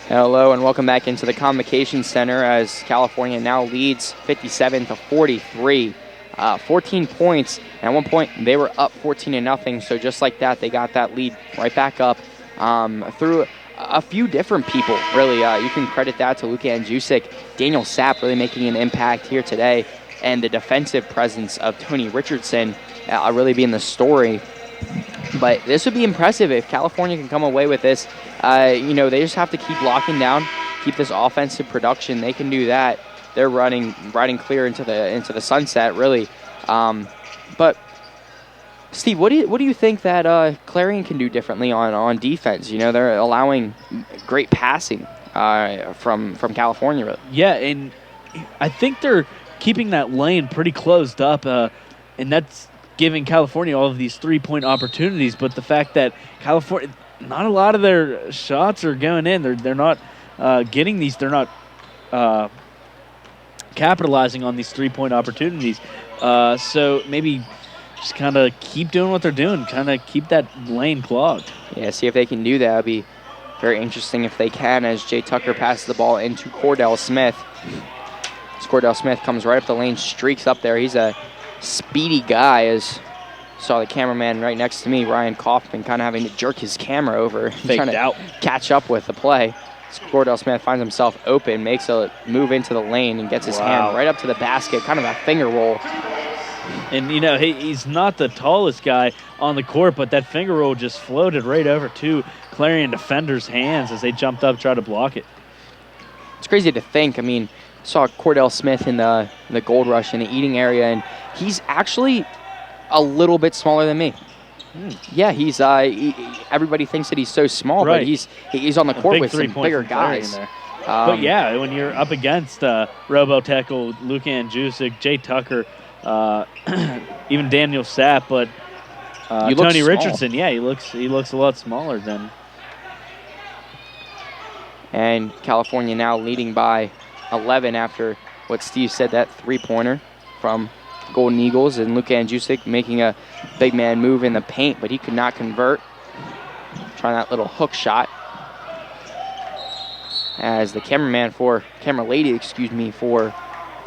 Speaker 1: Hello and welcome back into the Convocation Center as California now leads 57-43. 14 points. At one point they were up 14-0, so just like that they got that lead right back up through a few different people, really. You can credit that to Luka Andjusic, Daniel Sapp really making an impact here today, and the defensive presence of Tony Richardson really being the story. But this would be impressive if California can come away with this. They just have to keep locking down, keep this offensive production. They can do that. They're riding clear into the sunset, really. But Steve, what do you think that Clarion can do differently on defense? They're allowing great passing from California. Really.
Speaker 2: Yeah, and I think they're keeping that lane pretty closed up, and that's giving California all of these three-point opportunities. But the fact that California, not a lot of their shots are going in. They're not getting these. They're not capitalizing on these three-point opportunities. So maybe just kind of keep doing what they're doing. Kind of keep that lane clogged.
Speaker 1: Yeah, see if they can do that. It'd be very interesting if they can, as Jay Tucker passes the ball into Cordell Smith. As Cordell Smith comes right up the lane, streaks up there. He's a speedy guy, as saw the cameraman right next to me, Ryan Kaufman, kind of having to jerk his camera over, trying to catch up with the play. As Cordell Smith finds himself open, makes a move into the lane and gets his hand right up to the basket, kind of a finger roll.
Speaker 2: And, he's not the tallest guy on the court, but that finger roll just floated right over to Clarion defenders' hands as they jumped up, tried to block it.
Speaker 1: It's crazy to think. I mean, saw Cordell Smith in the Gold Rush in the eating area, and he's actually a little bit smaller than me. Yeah, he's everybody thinks that he's so small, but he's on the court with some bigger guys.
Speaker 2: But yeah, when you're up against Robo Tekel, Luka Andjusic, Jay Tucker, even Daniel Sapp, but Tony Richardson, yeah, he looks a lot smaller than.
Speaker 1: And California now leading by 11 after what Steve said, that three-pointer from Golden Eagles, and Luka Andjusic making a big man move in the paint, but he could not convert. Trying that little hook shot. As the camera lady for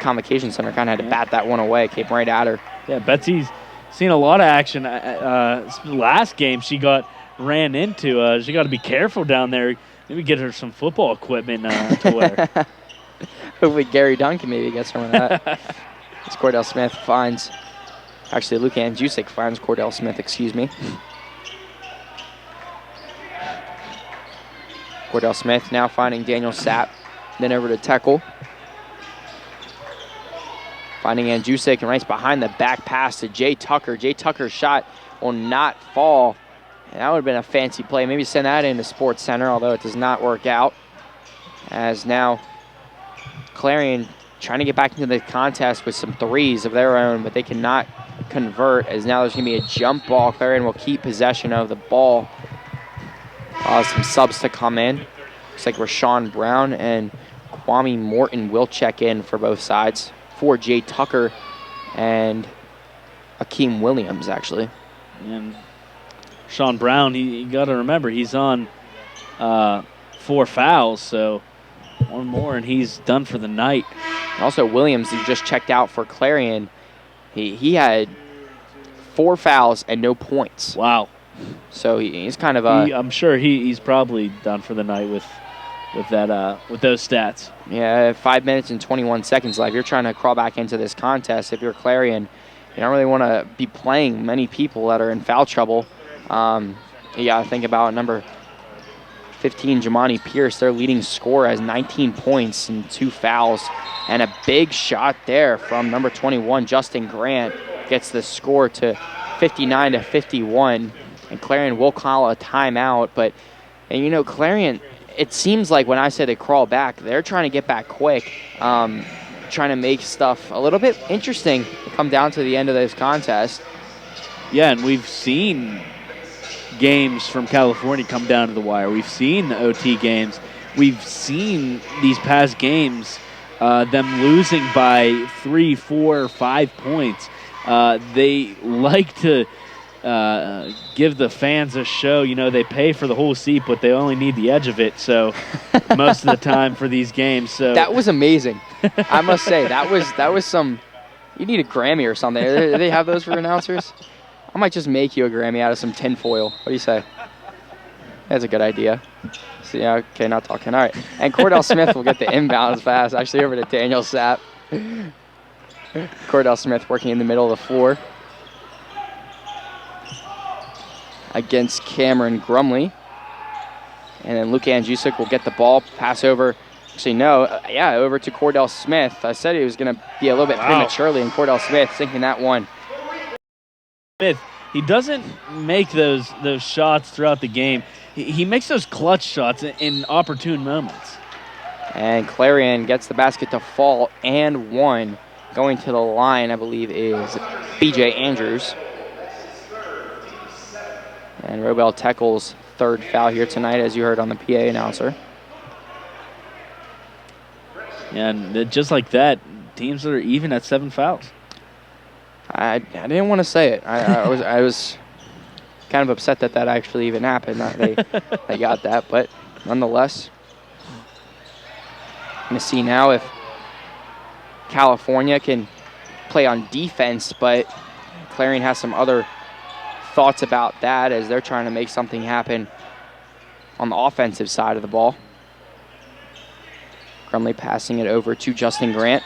Speaker 1: Convocation Center kind of had to bat that one away. Came right at her.
Speaker 2: Yeah, Betsy's seen a lot of action. Last game, she got ran into. She got to be careful down there. Maybe get her some football equipment to wear.
Speaker 1: Hopefully Gary Duncan maybe gets some of that. As Cordell Smith finds, actually Luke Andjusic finds Cordell Smith, excuse me. Cordell Smith now finding Daniel Sapp, then over to Tekel. Finding Andjusic and right behind the back pass to Jay Tucker. Jay Tucker's shot will not fall. And that would have been a fancy play. Maybe send that into Sports Center, although it does not work out. As now Clarion trying to get back into the contest with some threes of their own, but they cannot convert, as now there's going to be a jump ball. Clarion will keep possession of the ball. Some subs to come in. Looks like Rashawn Brown and Kwame Morton will check in for both sides. For Jay Tucker and Akeem Williams, actually.
Speaker 2: And Sean Brown, you got to remember, he's on 4 fouls, so one more and he's done for the night.
Speaker 1: Also, Williams, he just checked out for Clarion. He had 4 fouls and no points.
Speaker 2: Wow.
Speaker 1: So he's kind of
Speaker 2: I'm sure he's probably done for the night with those stats.
Speaker 1: Yeah, 5 minutes and 21 seconds left. You're trying to crawl back into this contest. If you're Clarion, you don't really want to be playing many people that are in foul trouble. You got to think about number 15, Jamani Pierce, their leading scorer, has 19 points and 2 fouls. And a big shot there from number 21, Justin Grant, gets the score to 59-51. And Clarion will call a timeout. And you know, Clarion, it seems like when I say they crawl back, they're trying to get back quick, trying to make stuff a little bit interesting to come down to the end of this contest.
Speaker 2: Yeah, and we've seen games from California come down to the wire. We've seen the OT games. We've seen these past games, them losing by 3, 4, 5 points. They like to give the fans a show. You know, they pay for the whole seat, but they only need the edge of it. So most of the time for these games. So
Speaker 1: that was amazing. I must say that was some. You need a Grammy or something. Do they have those for announcers? I might just make you a Grammy out of some tinfoil. What do you say? That's a good idea. So, yeah, okay, not talking. All right. And Cordell Smith will get the inbounds pass, actually over to Daniel Sapp. Cordell Smith working in the middle of the floor against Cameron Grumley. And then Luke Andjusic will get the ball, pass over. Actually, no, over to Cordell Smith. I said he was going to be a little bit prematurely, and Cordell Smith sinking that one.
Speaker 2: Smith, he doesn't make those shots throughout the game. He makes those clutch shots in opportune moments.
Speaker 1: And Clarion gets the basket to fall and one. Going to the line, I believe, is BJ Andrews. And Robel Tekel's third foul here tonight, as you heard on the PA announcer.
Speaker 2: And just like that, teams are even at 7 fouls.
Speaker 1: I didn't want to say it. I was kind of upset that actually even happened. They got that, but nonetheless, I'm going to see now if California can play on defense, but Clarion has some other thoughts about that as they're trying to make something happen on the offensive side of the ball. Grumley passing it over to Justin Grant.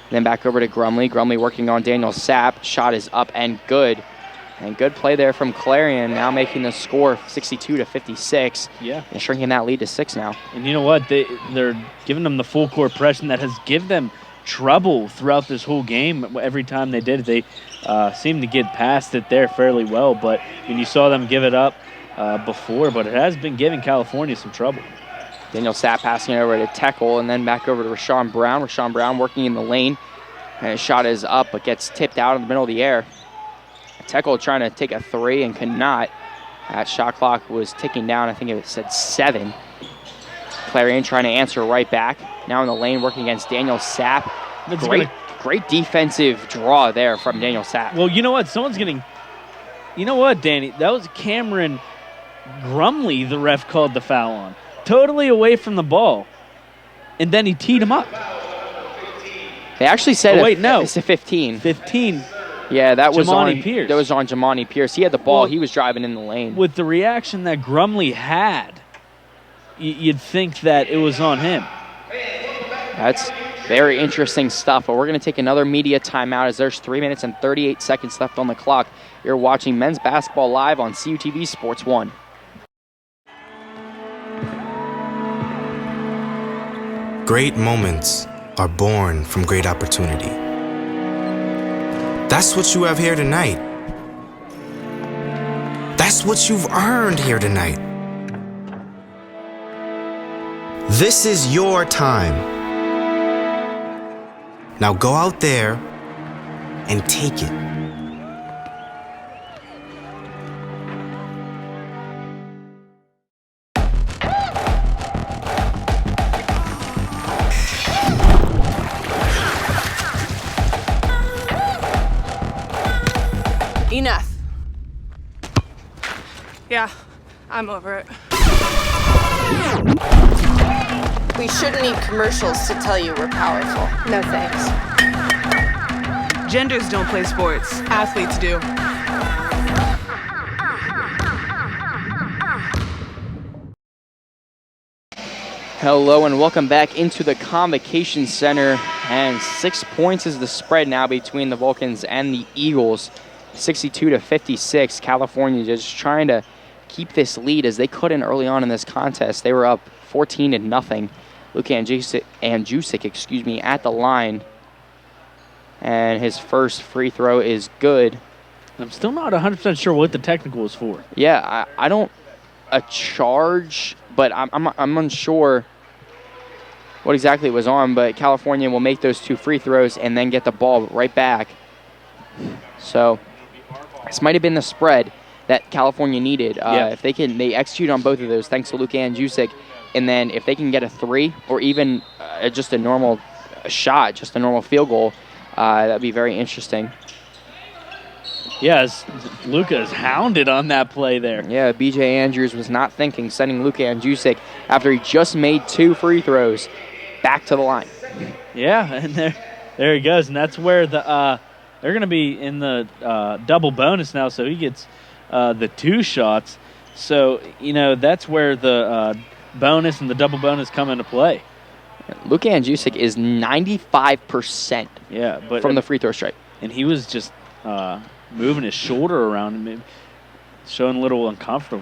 Speaker 1: Then back over to Grumley. Grumley working on Daniel Sapp. Shot is up and good. And good play there from Clarion, now making the score 62-56.
Speaker 2: Yeah.
Speaker 1: And shrinking that lead to 6 now.
Speaker 2: And you know what? They're giving them the full court press, and that has given them trouble throughout this whole game. Every time they did it, they seemed to get past it there fairly well. But when you saw them give it up before, but it has been giving California some trouble.
Speaker 1: Daniel Sapp passing it over to Tekel, and then back over to Rashawn Brown. Rashawn Brown working in the lane. And his shot is up, but gets tipped out in the middle of the air. Tekel trying to take a 3 and cannot. That shot clock was ticking down. I think it said 7. Clarion trying to answer right back. Now in the lane working against Daniel Sapp. Great defensive draw there from Daniel Sapp.
Speaker 2: Well, you know what? You know what, Danny? That was Cameron Grumley the ref called the foul on. Totally away from the ball. And then he teed him up.
Speaker 1: They actually said
Speaker 2: no.
Speaker 1: it's a 15.
Speaker 2: 15.
Speaker 1: Yeah, that was
Speaker 2: Jamani
Speaker 1: on
Speaker 2: Pierce.
Speaker 1: That was on Jamani Pierce. He had the ball.
Speaker 2: Well,
Speaker 1: He was driving in the lane.
Speaker 2: With the reaction that Grumley had, you'd think that it was on him.
Speaker 1: That's very interesting stuff. But we're going to take another media timeout as there's 3 minutes and 38 seconds left on the clock. You're watching men's basketball live on CUTV Sports 1.
Speaker 6: Great moments are born from great opportunity. That's what you have here tonight. That's what you've earned here tonight. This is your time. Now go out there and take it.
Speaker 3: Enough.
Speaker 5: Yeah, I'm over it.
Speaker 3: We shouldn't need commercials to tell you we're powerful.
Speaker 5: No thanks. Genders don't play sports. Athletes do.
Speaker 1: Hello and welcome back into the Convocation Center. And 6 points is the spread now between the Vulcans and the Eagles. 62-56. California just trying to keep this lead as they couldn't early on in this contest. They were up 14-0. Luka Andjusic, at the line. And his first free throw is good.
Speaker 2: I'm still not 100% sure what the technical was for.
Speaker 1: Yeah, I don't a charge, but I'm unsure what exactly it was on, but California will make those 2 free throws and then get the ball right back. So this might have been the spread that California needed. If they execute on both of those, thanks to Luka Andjusic, and then if they can get a 3 or even just a normal shot, just a normal field goal, that'd be very interesting.
Speaker 2: Yes, Luka is hounded on that play there.
Speaker 1: Yeah, B.J. Andrews was not thinking, sending Luka Andjusic after he just made 2 free throws back to the line.
Speaker 2: Yeah, and there he goes, and that's where they're going to be in the double bonus now, so he gets the 2 shots. So, that's where the bonus and the double bonus come into play.
Speaker 1: Luka Andjusic is 95% from the free throw stripe.
Speaker 2: And he was just moving his shoulder around and showing a little uncomfortable.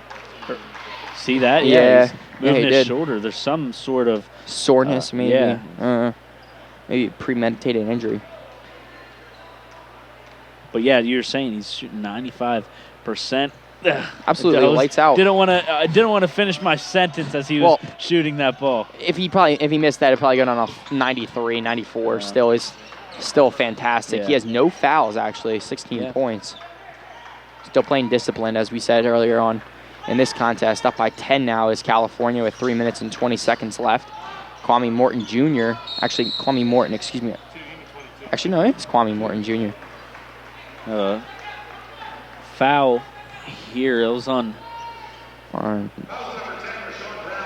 Speaker 2: See that?
Speaker 1: Yeah.
Speaker 2: He's moving
Speaker 1: he
Speaker 2: his
Speaker 1: did.
Speaker 2: shoulder. There's some sort of
Speaker 1: soreness, maybe.
Speaker 2: Yeah.
Speaker 1: Maybe premeditated injury.
Speaker 2: But yeah, you're saying he's shooting 95%.
Speaker 1: Absolutely, lights out.
Speaker 2: I didn't want to finish my sentence as he was shooting that ball.
Speaker 1: If he missed that, it'd probably go down a 93, 94. Still fantastic.
Speaker 2: Yeah.
Speaker 1: He has no fouls, actually, 16 points. Still playing disciplined, as we said earlier on in this contest. Up by 10 now is California with 3 minutes and 20 seconds left. Kwame Morton Jr. Actually, Kwame Morton, excuse me. Actually, no, it's Kwame Morton Jr.
Speaker 2: Foul here. It was on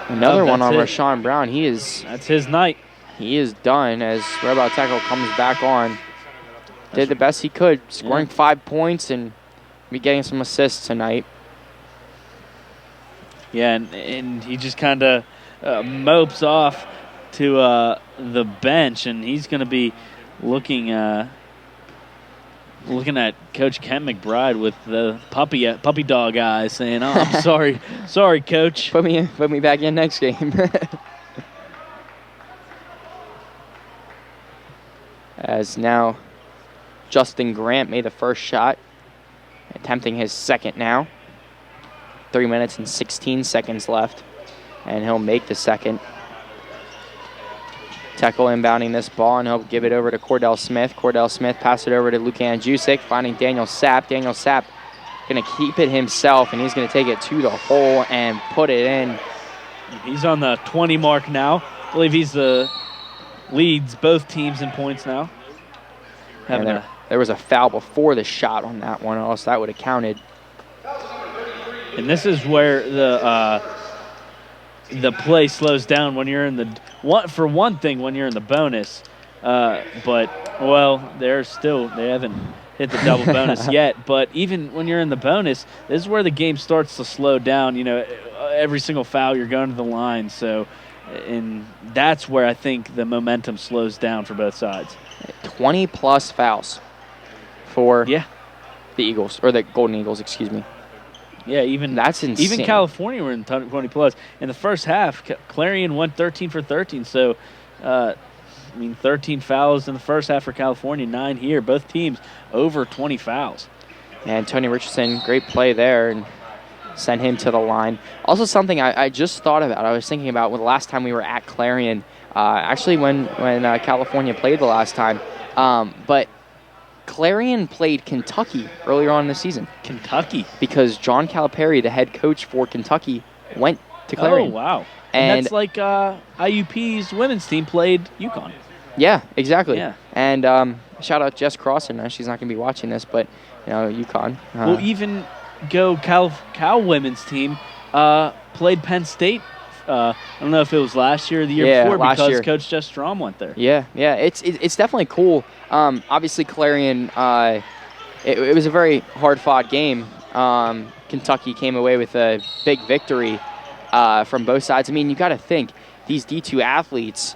Speaker 1: another one on Rashawn Brown.
Speaker 2: That's his night.
Speaker 1: He is done as Rebound Tackle comes back on. Did the best he could, scoring 5 points and be getting some assists tonight.
Speaker 2: Yeah, and he just kind of mopes off to the bench, and he's going to be looking at Coach Kent McBride with the puppy dog eyes, saying, "Oh, I'm sorry, Coach.
Speaker 1: Put me back in next game." As now, Justin Grant made the first shot, attempting his second now. 3 minutes and 16 seconds left, and he'll make the second. Tackle inbounding this ball, and he'll give it over to Cordell Smith. Cordell Smith pass it over to Luka Andjusic, finding Daniel Sapp. Daniel Sapp going to keep it himself, and he's going to take it to the hole and put it in.
Speaker 2: He's on the 20 mark now. I believe he's leads both teams in points now.
Speaker 1: There was a foul before the shot on that one, or else that would have counted.
Speaker 2: And this is where the play slows down when you're in the when you're in the bonus. But they haven't hit the double bonus yet. But even when you're in the bonus, this is where the game starts to slow down. Every single foul, you're going to the line. So, and that's where I think the momentum slows down for both sides.
Speaker 1: 20-plus fouls for
Speaker 2: the
Speaker 1: Eagles, or the Golden Eagles, excuse me.
Speaker 2: Yeah, even
Speaker 1: that's insane.
Speaker 2: Even California were in 20-plus. In the first half, Clarion went 13 for 13. So, 13 fouls in the first half for California, 9 here. Both teams over 20 fouls.
Speaker 1: And Tony Richardson, great play there, and sent him to the line. Also something I just thought about, I was thinking about when the last time we were at Clarion, actually when California played the last time, but Clarion played Kentucky earlier on in the season.
Speaker 2: Kentucky?
Speaker 1: Because John Calipari, the head coach for Kentucky, went to Clarion.
Speaker 2: Oh, wow. And that's like IUP's women's team played UConn.
Speaker 1: Yeah, exactly.
Speaker 2: Yeah.
Speaker 1: And shout out Jess Crossan. She's not going to be watching this, but, UConn.
Speaker 2: Well, even Cal women's team played Penn State. I don't know if it was last year or the year before because Coach Jess Strom went there.
Speaker 1: Yeah. It's definitely cool. Obviously, Clarion, it was a very hard-fought game. Kentucky came away with a big victory from both sides. I mean, you got to think, these D2 athletes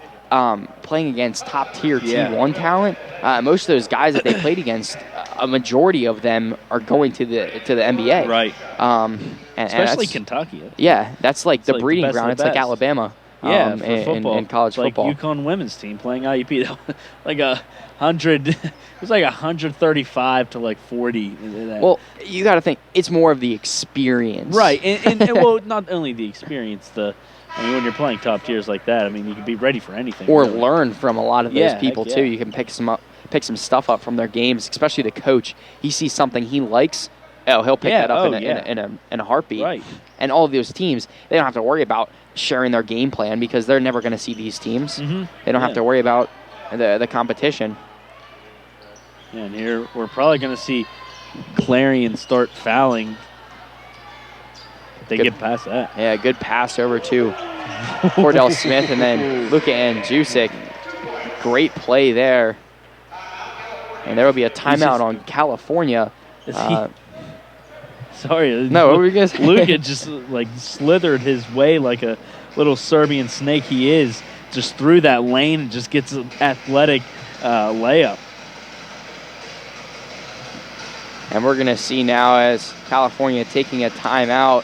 Speaker 1: playing against top-tier T1 talent, most of those guys that they played against, a majority of them are going to the NBA.
Speaker 2: Right. Especially Kentucky.
Speaker 1: Yeah, that's like the breeding ground. It's like Alabama.
Speaker 2: Yeah, for football.
Speaker 1: In college football.
Speaker 2: Like UConn women's team playing IUP. Like 100. It was like 135 to like 40.
Speaker 1: Well, you got to think it's more of the experience,
Speaker 2: right? And well, not only the experience. When you're playing top tiers like that, you can be ready for anything.
Speaker 1: Or really learn from a lot of those people too.
Speaker 2: Yeah.
Speaker 1: You can pick some stuff up from their games, especially the coach. He sees something he likes. He'll pick that up in a heartbeat.
Speaker 2: Right.
Speaker 1: And all of those teams, they don't have to worry about sharing their game plan because they're never going to see these teams.
Speaker 2: Mm-hmm.
Speaker 1: They don't have to worry about the competition.
Speaker 2: Yeah, and here we're probably going to see Clarion start fouling. They get past that.
Speaker 1: Yeah, good pass over to Cordell Smith and then Luka Andjusic. Great play there. And there will be a timeout on California.
Speaker 2: Sorry.
Speaker 1: No, what were you going to say?
Speaker 2: Luka just slithered his way like a little Serbian snake he is, just through that lane and just gets an athletic layup.
Speaker 1: And we're going to see now as California taking a timeout.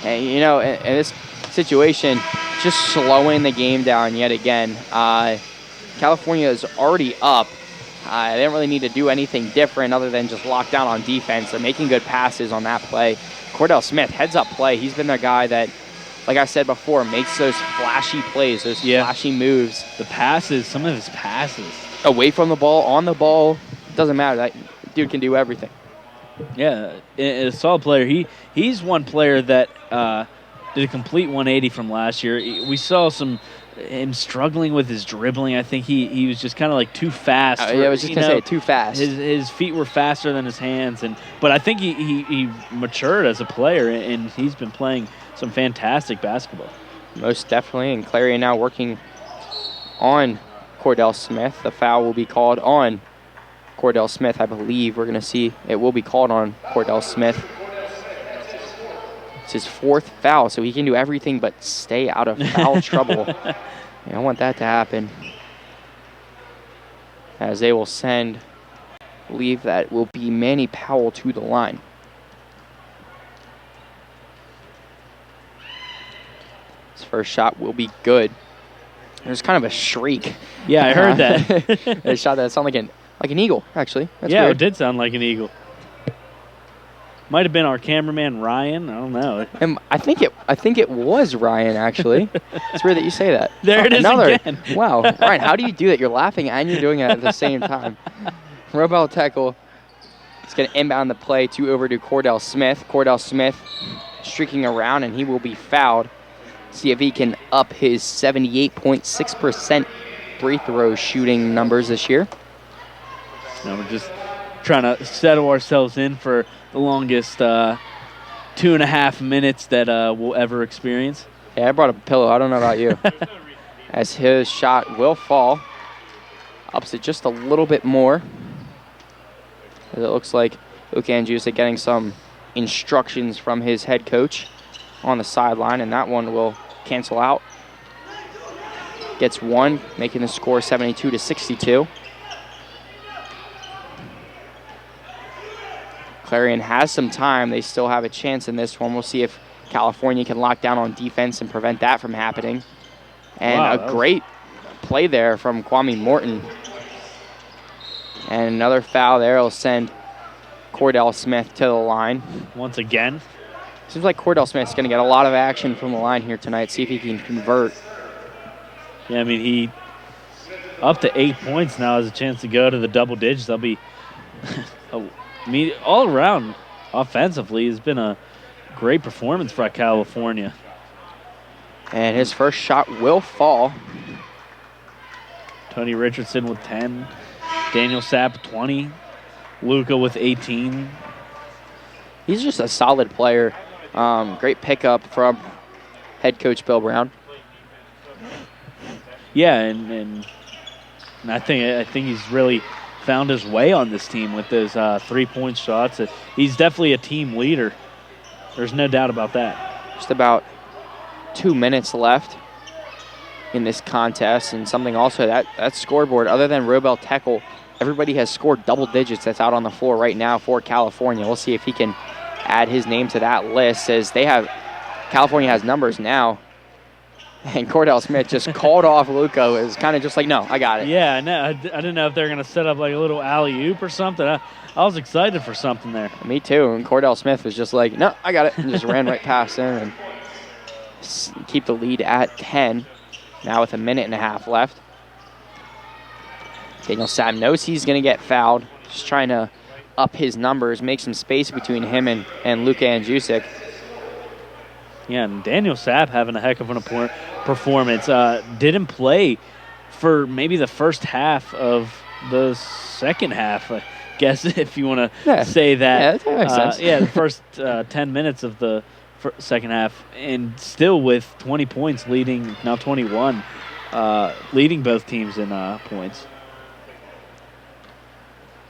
Speaker 1: And, in this situation, just slowing the game down yet again. California is already up. They didn't really need to do anything different other than just lock down on defense. They're making good passes on that play. Cordell Smith, heads-up play. He's been the guy that, like I said before, makes those flashy plays, those flashy moves.
Speaker 2: The passes, some of his passes.
Speaker 1: Away from the ball, on the ball, doesn't matter. That dude can do everything.
Speaker 2: Yeah, a solid player. He's one player that did a complete 180 from last year. We saw him struggling with his dribbling. I think he was just kind of like too fast.
Speaker 1: I was just going to say, too fast.
Speaker 2: His feet were faster than his hands. But I think he matured as a player, and he's been playing some fantastic basketball.
Speaker 1: Most definitely, and Clarion now working on Cordell Smith. The foul will be called on Cordell Smith, I believe. We're going to see it will be called on Cordell Smith. It's his 4th foul, so he can do everything but stay out of foul trouble. I don't want that to happen. As they will send, I believe that will be Manny Powell to the line. His first shot will be good. There's kind of a shriek.
Speaker 2: Yeah, I heard that.
Speaker 1: A shot that sounded like an eagle, actually. That's
Speaker 2: yeah,
Speaker 1: weird.
Speaker 2: It did sound like an eagle. Might have been our cameraman Ryan. I don't know.
Speaker 1: I think it was Ryan, actually. It's weird that you say that.
Speaker 2: There it is again.
Speaker 1: Wow, Ryan, how do you do that? You're laughing and you're doing it at the same time. Robel Tekel is going to inbound the play over to Cordell Smith. Cordell Smith streaking around, and he will be fouled. See if he can up his 78.6% free throw shooting numbers this year.
Speaker 2: No, we're just trying to settle ourselves in for the longest 2.5 minutes that we'll ever experience.
Speaker 1: Yeah, I brought a pillow. I don't know about you. As his shot will fall. Ups it just a little bit more. It looks like Luka Andjusic getting some instructions from his head coach on the sideline, and that one will cancel out. Gets one, making the score 72-62. Clarion has some time. They still have a chance in this one. We'll see if California can lock down on defense and prevent that from happening. And
Speaker 2: wow,
Speaker 1: a great play there from Kwame Morton. And another foul there will send Cordell Smith to the line.
Speaker 2: Once again.
Speaker 1: Seems like Cordell Smith's going to get a lot of action from the line here tonight. See if he can convert.
Speaker 2: Yeah, I mean, he up to 8 points now has a chance to go to the double digits. That'll be, I mean, all around offensively has been a great performance for California.
Speaker 1: And his first shot will fall.
Speaker 2: Tony Richardson with 10, Daniel Sapp 20, Luka with 18.
Speaker 1: He's just a solid player. Great pickup from head coach Bill Brown.
Speaker 2: Yeah, and I think he's really found his way on this team with those 3-point shots. He's definitely a team leader. There's no doubt about that.
Speaker 1: Just about 2 minutes left in this contest, and something also that scoreboard, other than Robel Tekel, everybody has scored double digits that's out on the floor right now for California. We'll see if he can add his name to that list, as California has numbers now. And Cordell Smith just called off Luka. Is kind of just like, no, I got it.
Speaker 2: Yeah, I know. I didn't know if they were going to set up like a little alley-oop or something. I was excited for something there.
Speaker 1: Me too. And Cordell Smith was just like, no, I got it. And just ran right past him and keep the lead at 10. Now with a minute and a half left. Daniel Sapp knows he's going to get fouled. Just trying to up his numbers, make some space between him and Luka Andjusic.
Speaker 2: Yeah, and Daniel Sapp having a heck of a performance. Didn't play for maybe the first half of the second half, I guess, if you want to say that.
Speaker 1: Yeah, that makes sense.
Speaker 2: Yeah, the first 10 minutes of the second half, and still with 20 points leading, now 21, leading both teams in points.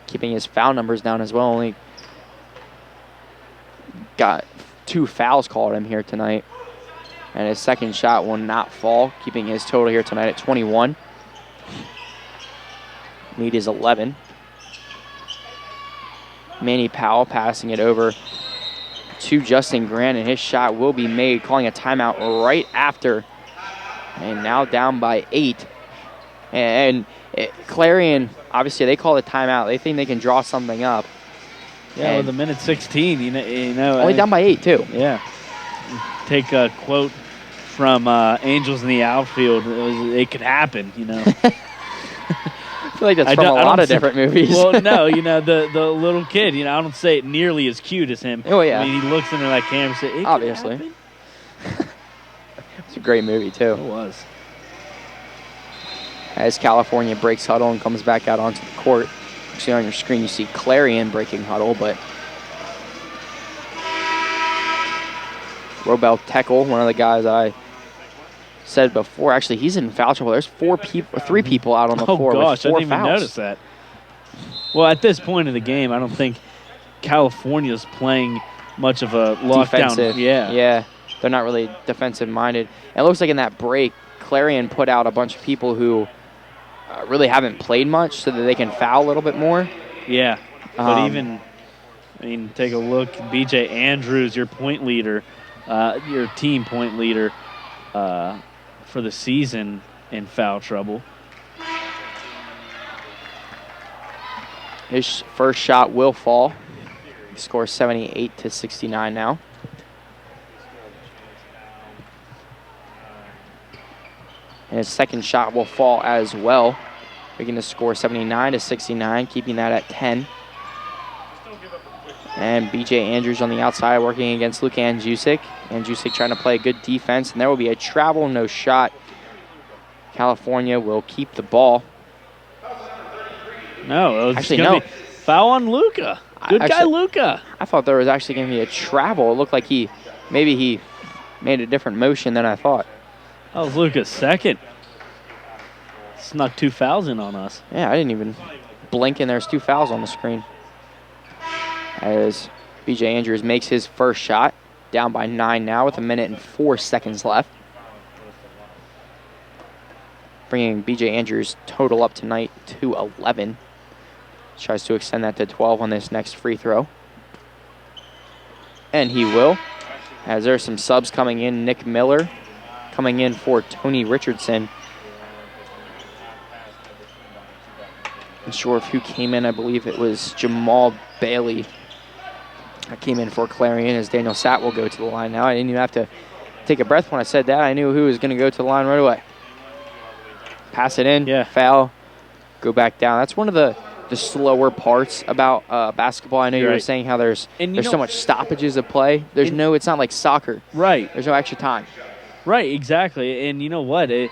Speaker 1: Keeping his foul numbers down as well. Only got 2 fouls called him here tonight. And his second shot will not fall, keeping his total here tonight at 21. Lead is 11. Manny Powell passing it over to Justin Grant, and his shot will be made, calling a timeout right after. And now down by 8. And Clarion, obviously, they call the timeout. They think they can draw something up.
Speaker 2: Yeah, with a minute 16, you know.
Speaker 1: Only down by 8, too.
Speaker 2: Yeah. Take a quote from Angels in the Outfield. It could happen, you know.
Speaker 1: I feel like that's from a lot of different movies.
Speaker 2: Well, no, you know, the little kid, you know, I don't say it nearly as cute as him.
Speaker 1: Oh, yeah.
Speaker 2: I mean, he looks into that camera and says, it
Speaker 1: obviously.
Speaker 2: could happen.
Speaker 1: It's a great movie, too.
Speaker 2: It was.
Speaker 1: As California breaks huddle and comes back out onto the court. Actually, on your screen, you see Clarion breaking huddle, but Robel Tekel, one of the guys I said before, actually, he's in foul trouble. There's 3 people out on the floor with 4 fouls.
Speaker 2: I didn't even notice that. Well, at this point in the game, I don't think California's playing much of a lockdown.
Speaker 1: Defensive. Yeah, they're not really defensive-minded. And it looks like in that break, Clarion put out a bunch of people who really haven't played much so that they can foul a little bit more.
Speaker 2: Yeah, but even, I mean, take a look. B.J. Andrews, your point leader, your team point leader for the season, in foul trouble.
Speaker 1: His first shot will fall. He scores 78-69 now. And his second shot will fall as well, making the score 79-69, keeping that at 10. And B.J. Andrews on the outside working against Luka Andjusic. Andjusic trying to play good defense, and there will be a travel, no shot. California will keep the ball.
Speaker 2: No,
Speaker 1: actually, no.
Speaker 2: Foul on Luka. Good guy, Luka.
Speaker 1: I thought there was actually going to be a travel. It looked like maybe he made a different motion than I thought.
Speaker 2: That was Luka's second. Snuck 2 fouls in on us.
Speaker 1: Yeah, I didn't even blink, and there's 2 fouls on the screen. as B.J. Andrews makes his first shot. Down by 9 now with 1:04 left. Bringing B.J. Andrews' total up tonight to 11. Tries to extend that to 12 on this next free throw. And he will, as there's some subs coming in. Nick Miller coming in for Tony Richardson. Not sure of who came in. I believe it was Jamal Bailey. I came in for Clarion as Daniel Sapp will go to the line now. I didn't even have to take a breath when I said that. I knew who was going to go to the line right away. Pass it in, foul, go back down. That's one of the slower parts about basketball. I know you were saying how there's so much stoppages of play. It's not like soccer.
Speaker 2: Right.
Speaker 1: There's no extra time.
Speaker 2: Right, exactly. And you know what? It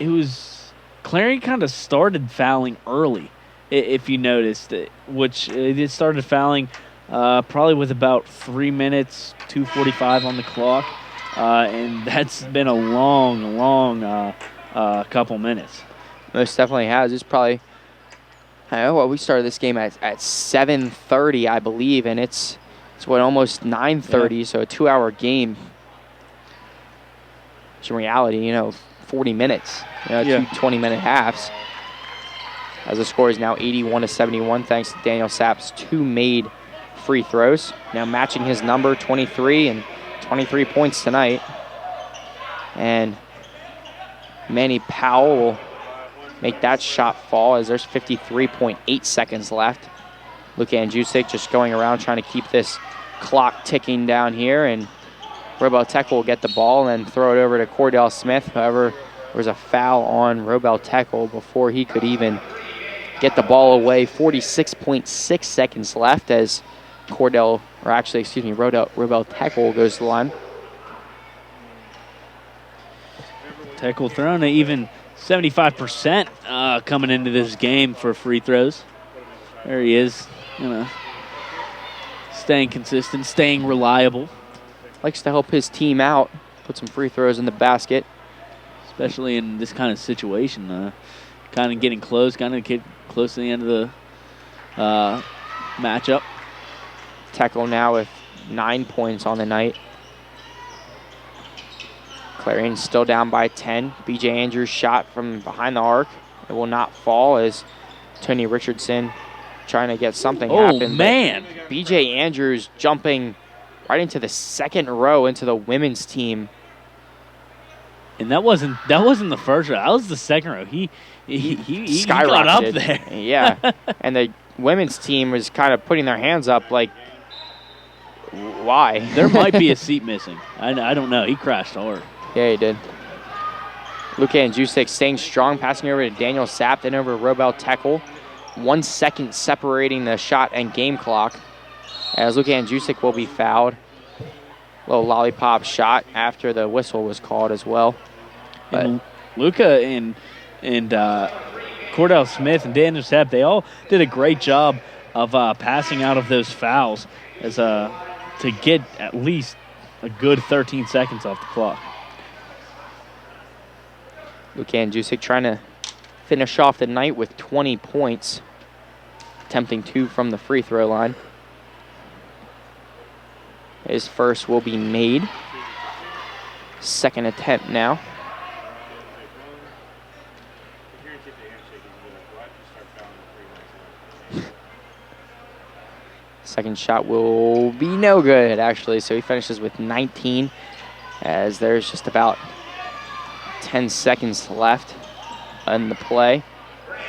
Speaker 2: was Clarion kind of started fouling early, if you noticed, which it started fouling probably with about 3 minutes, 2:45 on the clock, and that's been a long couple minutes.
Speaker 1: Most definitely has. It's probably, I don't know, well, we started this game at 7:30, I believe, and it's almost 9:30, so a 2-hour game. Which in reality, 40 minutes, two 20-minute halves. As the score is now 81-71, thanks to Daniel Sapp's 2 made free throws. Now matching his number, 23, and 23 points tonight. And Manny Powell will make that shot fall as there's 53.8 seconds left. Luka Andjusic just going around trying to keep this clock ticking down here, and Robel Tech will get the ball and then throw it over to Cordell Smith. However, there was a foul on Robel Tekel before he could even get the ball away. 46.6 seconds left as Robel Tekel goes to the line.
Speaker 2: Tekel throwing at even 75% coming into this game for free throws. There he is, staying consistent, staying reliable.
Speaker 1: Likes to help his team out, put some free throws in the basket.
Speaker 2: Especially in this kind of situation, kind of getting close to the end of the matchup.
Speaker 1: Tekel now with 9 points on the night. Clarion still down by 10. B.J. Andrews shot from behind the arc. It will not fall as Tony Richardson trying to get something happen.
Speaker 2: Oh, man.
Speaker 1: B.J. Andrews jumping right into the second row into the women's team.
Speaker 2: And that wasn't the first row. That was the second row. He got up there.
Speaker 1: Yeah. And the women's team was kind of putting their hands up like, why?
Speaker 2: There might be a seat missing. I don't know. He crashed hard.
Speaker 1: Yeah, he did. Luka Andjusic staying strong, passing over to Daniel Sapp, then over to Robel Tekel. 1 second separating the shot and game clock as Luka Andjusic will be fouled. Little lollipop shot after the whistle was called as well.
Speaker 2: And Luka and Cordell Smith and Daniel Sapp, they all did a great job of passing out of those fouls as to get at least a good 13 seconds off the clock.
Speaker 1: Luka Andjusic trying to finish off the night with 20 points, attempting 2 from the free throw line. His first will be made. Second attempt now. Second shot will be no good, actually, so he finishes with 19 as there's just about 10 seconds left in the play.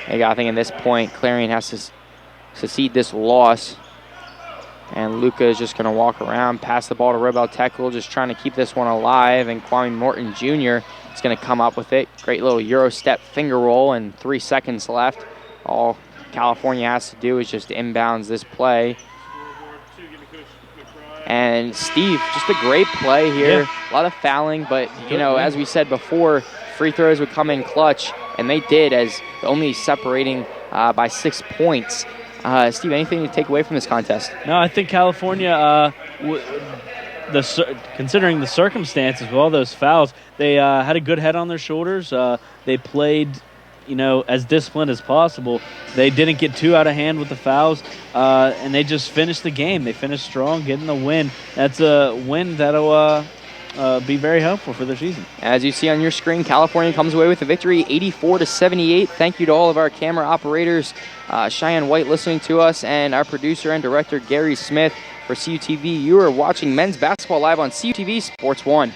Speaker 1: I think at this point, Clarion has to succeed this loss. And Luka is just going to walk around, pass the ball to Robel Tekel, just trying to keep this one alive. And Kwame Morton Jr. is going to come up with it. Great little Euro step finger roll and 3 seconds left. All California has to do is just inbounds this play. And Steve, just a great play here. Yeah. A lot of fouling, but, as we said before, free throws would come in clutch. And they did, as only separating by 6 points. Steve, anything to take away from this contest?
Speaker 2: No, I think California, considering the circumstances with all those fouls, they had a good head on their shoulders. They played as disciplined as possible. They didn't get too out of hand with the fouls, and they just finished the game. They finished strong, getting the win. That's a win that'll be very helpful for their season.
Speaker 1: As you see on your screen, California comes away with the victory, 84-78. Thank you to all of our camera operators, Cheyenne White listening to us, and our producer and director, Gary Smith. For CUTV, you are watching men's basketball live on CUTV Sports 1.